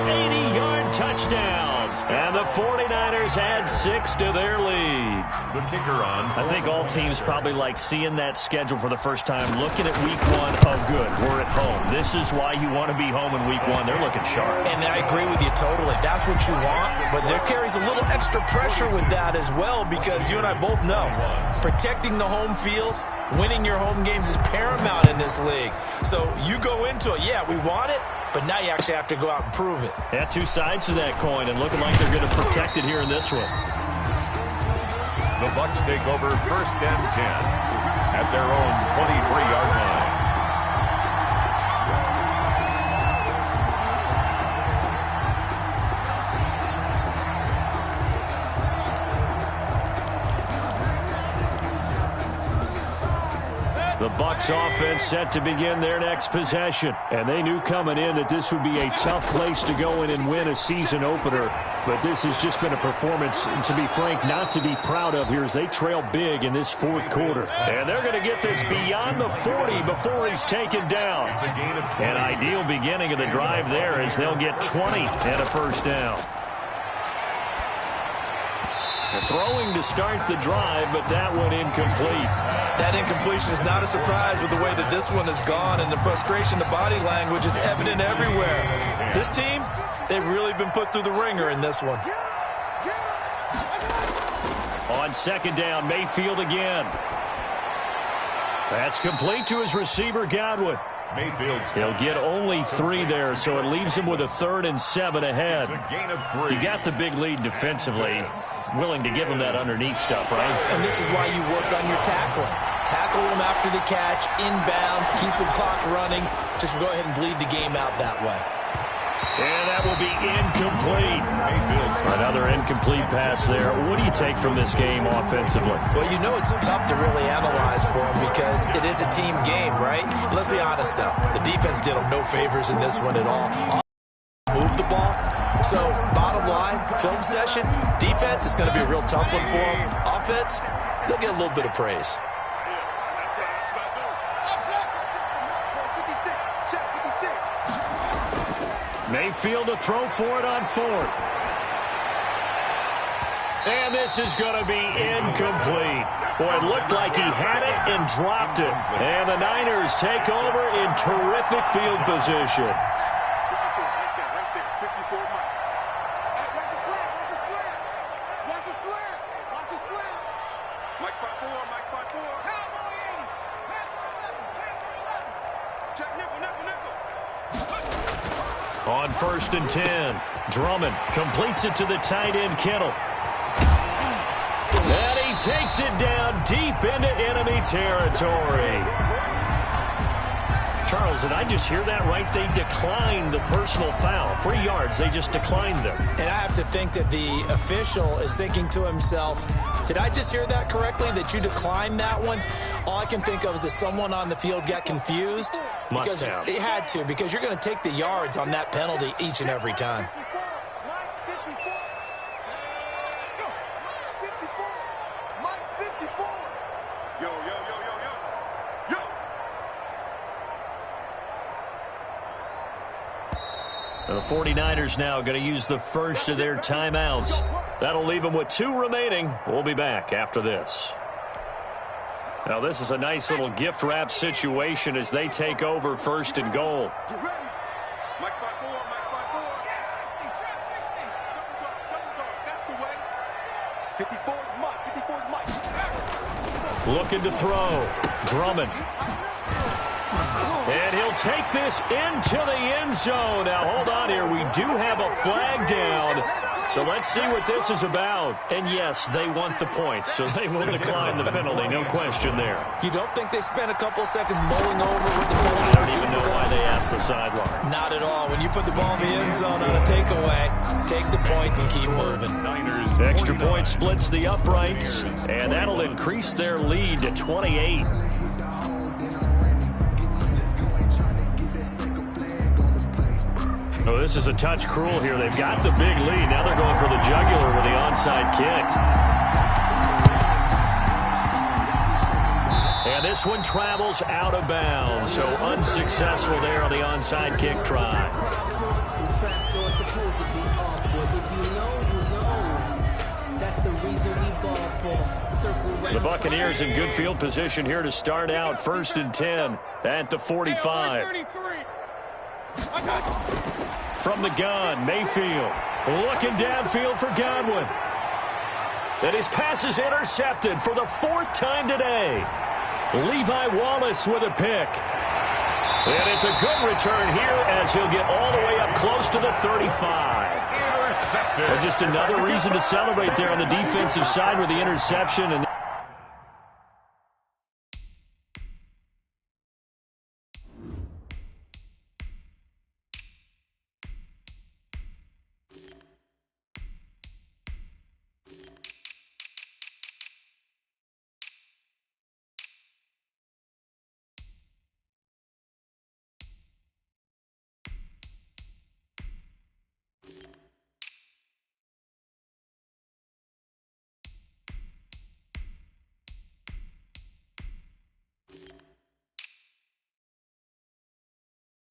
80-yard touchdown. And the the 49ers add 6 to their lead. The kicker on. I think all teams probably like seeing that schedule for the first time, looking at week 1. Oh, good, we're at home. This is why you want to be home in week 1. They're looking sharp. And I agree with you totally. That's what you want, but there carries a little extra pressure with that as well, because you and I both know protecting the home field, winning your home games is paramount in this league. So you go into it, yeah, we want it, but now you actually have to go out and prove it. Yeah, two sides to that coin, and looking like they're going to protect it here in this one. The Bucs take over 1st and 10 at their own 23-yard line. The Bucs offense set to begin their next possession. And they knew coming in that this would be a tough place to go in and win a season opener. But this has just been a performance, and to be frank, not to be proud of here as they trail big in this 4th quarter. And they're going to get this beyond the 40 before he's taken down. An ideal beginning of the drive there as they'll get 20 and a first down. Throwing to start the drive, but that one incomplete. That incompletion is not a surprise with the way that this one has gone, and the frustration, the body language is evident everywhere. This team, they've really been put through the ringer in this one. On 2nd down, Mayfield again. That's complete to his receiver, Godwin. He'll get only 3 there, so it leaves him with a 3rd and 7 ahead. You got the big lead defensively. Willing to give him that underneath stuff, right? And this is why you work on your tackling. Tackle them after the catch, inbounds, keep the clock running. Just go ahead and bleed the game out that way. And that will be incomplete. Another incomplete pass there. What do you take from this game offensively? Well, you know it's tough to really analyze for them because it is a team game, right? Let's be honest, though. The defense did them no favors in this one at all. Move the ball. So, bottom line, film session, defense is going to be a real tough one for them. Offense, they'll get a little bit of praise. Mayfield to throw for it on 4th. And this is going to be incomplete. Boy, it looked like he had it and dropped it. And the Niners take over in terrific field position. On 1st and 10, Drummond completes it to the tight end, Kittle. And he takes it down deep into enemy territory. Charles, did I just hear that right? They declined the personal foul. 3 yards, they just declined them. And I have to think that the official is thinking to himself, did I just hear that correctly, that you declined that one? All I can think of is that someone on the field got confused. Must have. It had to, because you're going to take the yards on that penalty each and every time. The 49ers now going to use the first of their timeouts. That'll leave them with 2 remaining. We'll be back after this. Now, this is a nice little gift wrap situation as they take over 1st and goal. Looking to throw. Drummond. And he'll take this into the end zone. Now, hold on here. We do have a flag down. So let's see what this is about. And, yes, they want the points, so they will decline the penalty. No question there. You don't think they spent a couple seconds mulling over with the penalty? I don't even know why they asked the sideline. Not at all. When you put the ball in the end zone on a takeaway, take the points and keep moving. Extra point splits the uprights, and that'll increase their lead to 28. Oh, this is a touch cruel here. They've got the big lead. Now they're going for the jugular with the onside kick. And this one travels out of bounds, so unsuccessful there on the onside kick try. The Buccaneers in good field position here to start out 1st and 10 at the 45. From the gun, Mayfield looking downfield for Godwin. And his pass is intercepted for the 4th time today. Levi Wallace with a pick. And it's a good return here as he'll get all the way up close to the 35. And just another reason to celebrate there on the defensive side with the interception. And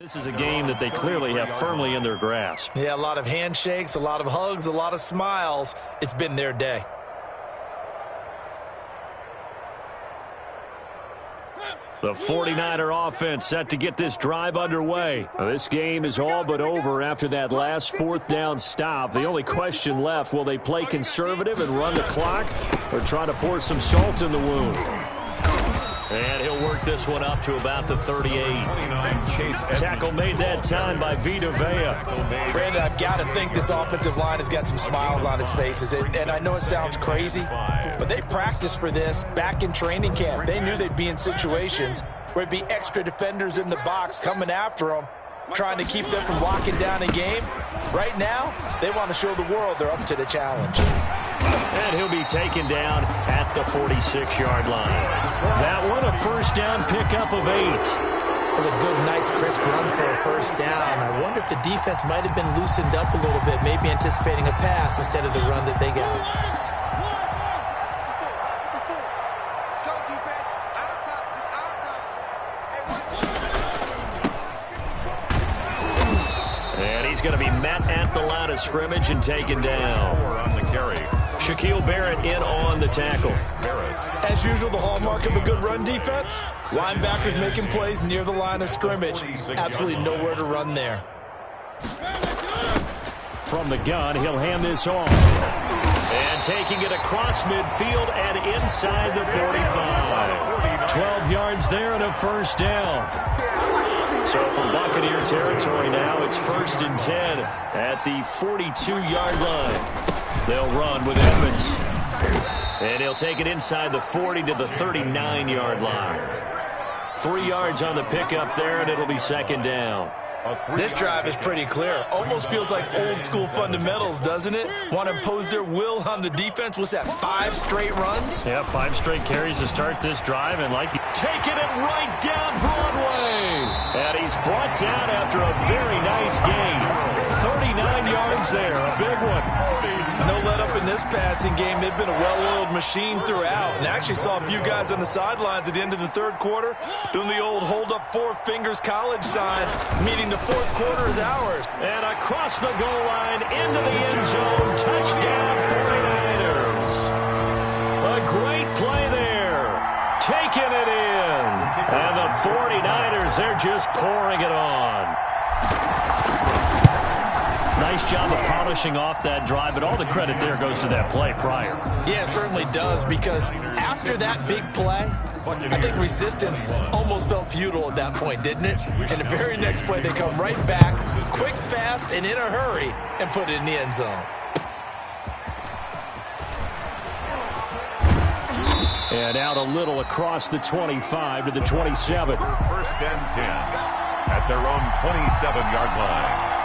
this is a game that they clearly have firmly in their grasp. Yeah, a lot of handshakes, a lot of hugs, a lot of smiles. It's been their day. The 49er offense set to get this drive underway. This game is all but over after that last 4th down stop. The only question left, will they play conservative and run the clock or try to pour some salt in the wound? And he'll work this one up to about the 38. Tackle made that time by Vita Vea. Brandon, I've got to think this offensive line has got some smiles on its faces. And I know it sounds crazy, but they practiced for this back in training camp. They knew they'd be in situations where it'd be extra defenders in the box coming after them, trying to keep them from locking down a game. Right now, they want to show the world they're up to the challenge. And he'll be taken down at the 46-yard line. That one, a 1st down pickup of 8. That was a good, nice, crisp run for a 1st down. I wonder if the defense might have been loosened up a little bit, maybe anticipating a pass instead of the run that they got. Let's go, defense. Our time. It's our time. And he's going to be met at the line of scrimmage and taken down. On the carry. Shaquille Barrett in on the tackle. As usual, the hallmark of a good run defense, linebackers making plays near the line of scrimmage. Absolutely nowhere to run there. From the gun, he'll hand this off. And taking it across midfield and inside the 45. 12 yards there and a 1st down. So from Buccaneer territory now, it's 1st and 10 at the 42-yard line. They'll run with Evans. And he'll take it inside the 40 to the 39-yard line. 3 yards on the pickup there, and it'll be 2nd down. This drive is pretty clear. Almost feels like old-school fundamentals, doesn't it? Want to impose their will on the defense. What's that, 5 straight runs? Yeah, 5 straight carries to start this drive, and like taking it right down Broadway. And he's brought down after a very nice game. 39 yards there, a big one. No let up in this passing game. They've been a well-oiled machine throughout. And actually saw a few guys on the sidelines at the end of the 3rd quarter doing the old hold-up 4 fingers college sign, meaning the 4th quarter is ours. And across the goal line, into the end zone, touchdown 49ers. A great play there, taking it in. And the 49ers, they're just pouring it on. Nice job of polishing off that drive, but all the credit there goes to that play prior. Yeah, it certainly does, because after that big play, I think resistance almost felt futile at that point, didn't it? And the very next play, they come right back, quick, fast, and in a hurry, and put it in the end zone. And out a little across the 25 to the 27. 1st and 10 at their own 27-yard line.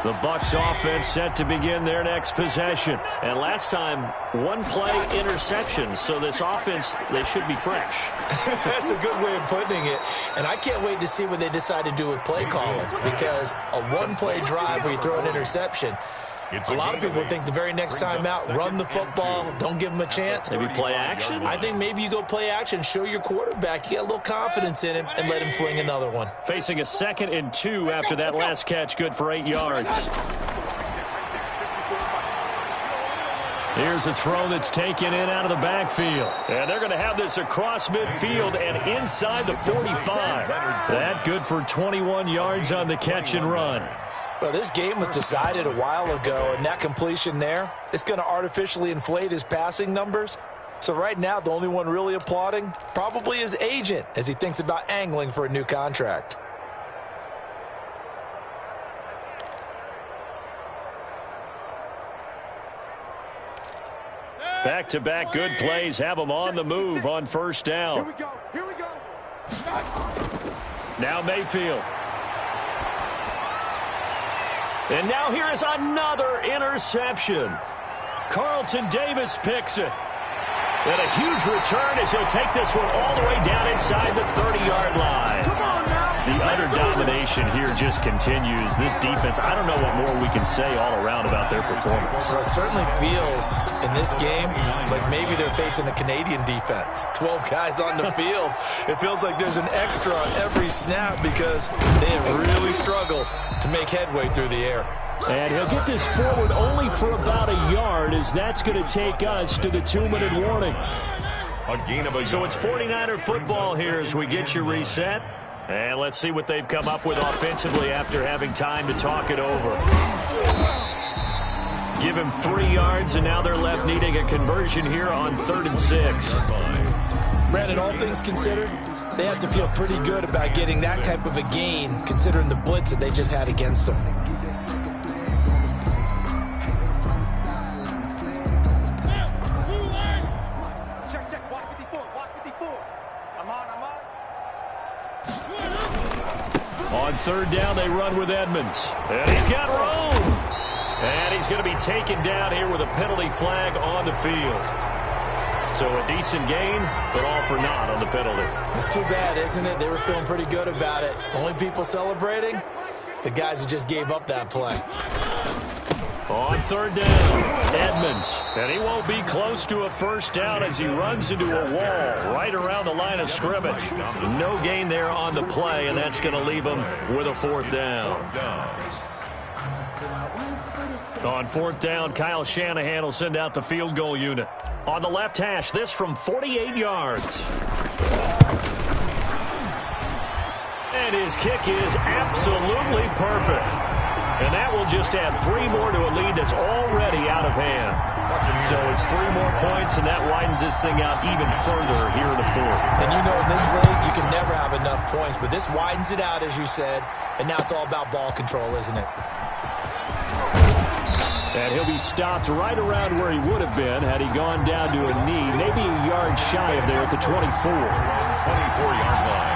The Bucs offense set to begin their next possession. And last time, 1 play interception. So this offense, they should be fresh. That's a good way of putting it. And I can't wait to see what they decide to do with play calling, because a 1-play drive where you throw an interception, a lot of people think the very next time out, run the football, don't give them a chance. Maybe play action? I think maybe you go play action, show your quarterback, you get a little confidence in him, and let him fling another one. Facing a 2nd and 2 after that last catch, good for 8 yards. Here's a throw that's taken in out of the backfield. And they're going to have this across midfield and inside the 45. That good for 21 yards on the catch and run. Well, this game was decided a while ago, and that completion there, it's going to artificially inflate his passing numbers. So right now, the only one really applauding probably his agent as he thinks about angling for a new contract. Back-to-back good plays have them on the move on first down. Here we go. Here we go. Now Mayfield. And now here is another interception. Carlton Davis picks it. And a huge return as he'll take this one all the way down inside the 30-yard line. Come on now. The utter domination here just continues. This defense, I don't know what more we can say all around about their performance. Well, it certainly feels in this game like maybe they're facing a Canadian defense. 12 guys on the field. It feels like there's an extra on every snap because they have really struggled to make headway through the air. And he'll get this forward only for about a yard as that's going to take us to the 2-minute warning. So it's 49er football here as we get you reset. And let's see what they've come up with offensively after having time to talk it over. Give him 3 yards, and now they're left needing a conversion here on 3rd and 6. Brandon, all things considered, they have to feel pretty good about getting that type of a gain considering the blitz that they just had against them. Check. Watch 54. Watch 54. I'm on. On 3rd down, they run with Edmonds. And he's got room. And he's going to be taken down here with a penalty flag on the field. So a decent gain, but all for naught on the penalty. It's too bad, isn't it? They were feeling pretty good about it. Only people celebrating? The guys who just gave up that play. On 3rd down, Edmonds. And he won't be close to a first down as he runs into a wall right around the line of scrimmage. No gain there on the play, and that's going to leave him with a 4th down. On 4th down, Kyle Shanahan will send out the field goal unit. On the left hash, this from 48 yards. And his kick is absolutely perfect. And that will just add 3 more to a lead that's already out of hand. So it's 3 more points, and that widens this thing out even further here in the 4th. And you know, in this league, you can never have enough points, but this widens it out, as you said, and now it's all about ball control, isn't it? And he'll be stopped right around where he would have been had he gone down to a knee, maybe a yard shy of there at the 24. 24-yard line.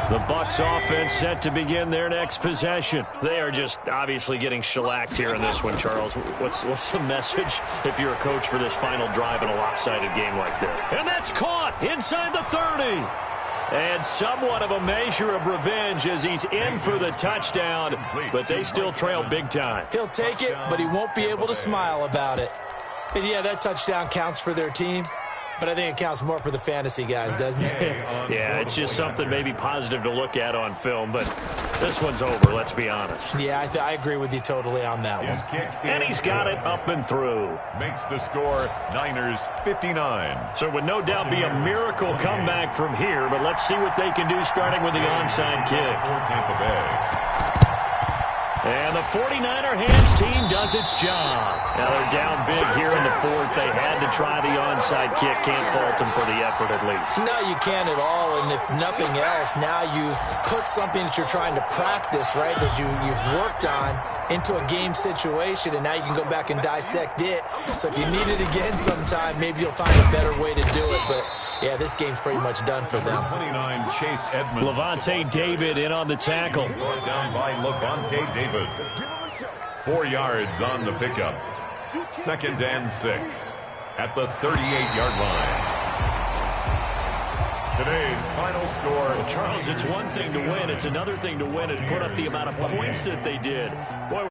The Bucs offense set to begin their next possession. They are just obviously getting shellacked here in this one, Charles. What's the message if you're a coach for this final drive in a lopsided game like this? And that's caught inside the 30. And somewhat of a measure of revenge as he's in for the touchdown, but they still trail big time. He'll take it, but he won't be able to smile about it. And yeah, that touchdown counts for their team. But I think it counts more for the fantasy guys, doesn't it? Yeah, it's just something maybe positive to look at on film, but this one's over, let's be honest. Yeah, I agree with you totally on that one. And he's got it up and through. Makes the score Niners 59. So it would no doubt be a miracle comeback from here, but let's see what they can do starting with the onside kick. Tampa Bay. And the 49er hands team does its job. Now they're down big here in the 4th. They had to try the onside kick. Can't fault them for the effort at least. No, you can't at all. And if nothing else, now you've put something that you're trying to practice, right, that you've worked on into a game situation, and now you can go back and dissect it. So if you need it again sometime, maybe you'll find a better way to do it. But, yeah, this game's pretty much done for them. 29, Chase Edmonds. Levante David in on the tackle. Brought down by Levante David. 4 yards on the pickup. 2nd and 6 at the 38-yard line. Today's final score. Well, Charles, it's one thing to win. It's another thing to win and put up the amount of points that they did. Boy,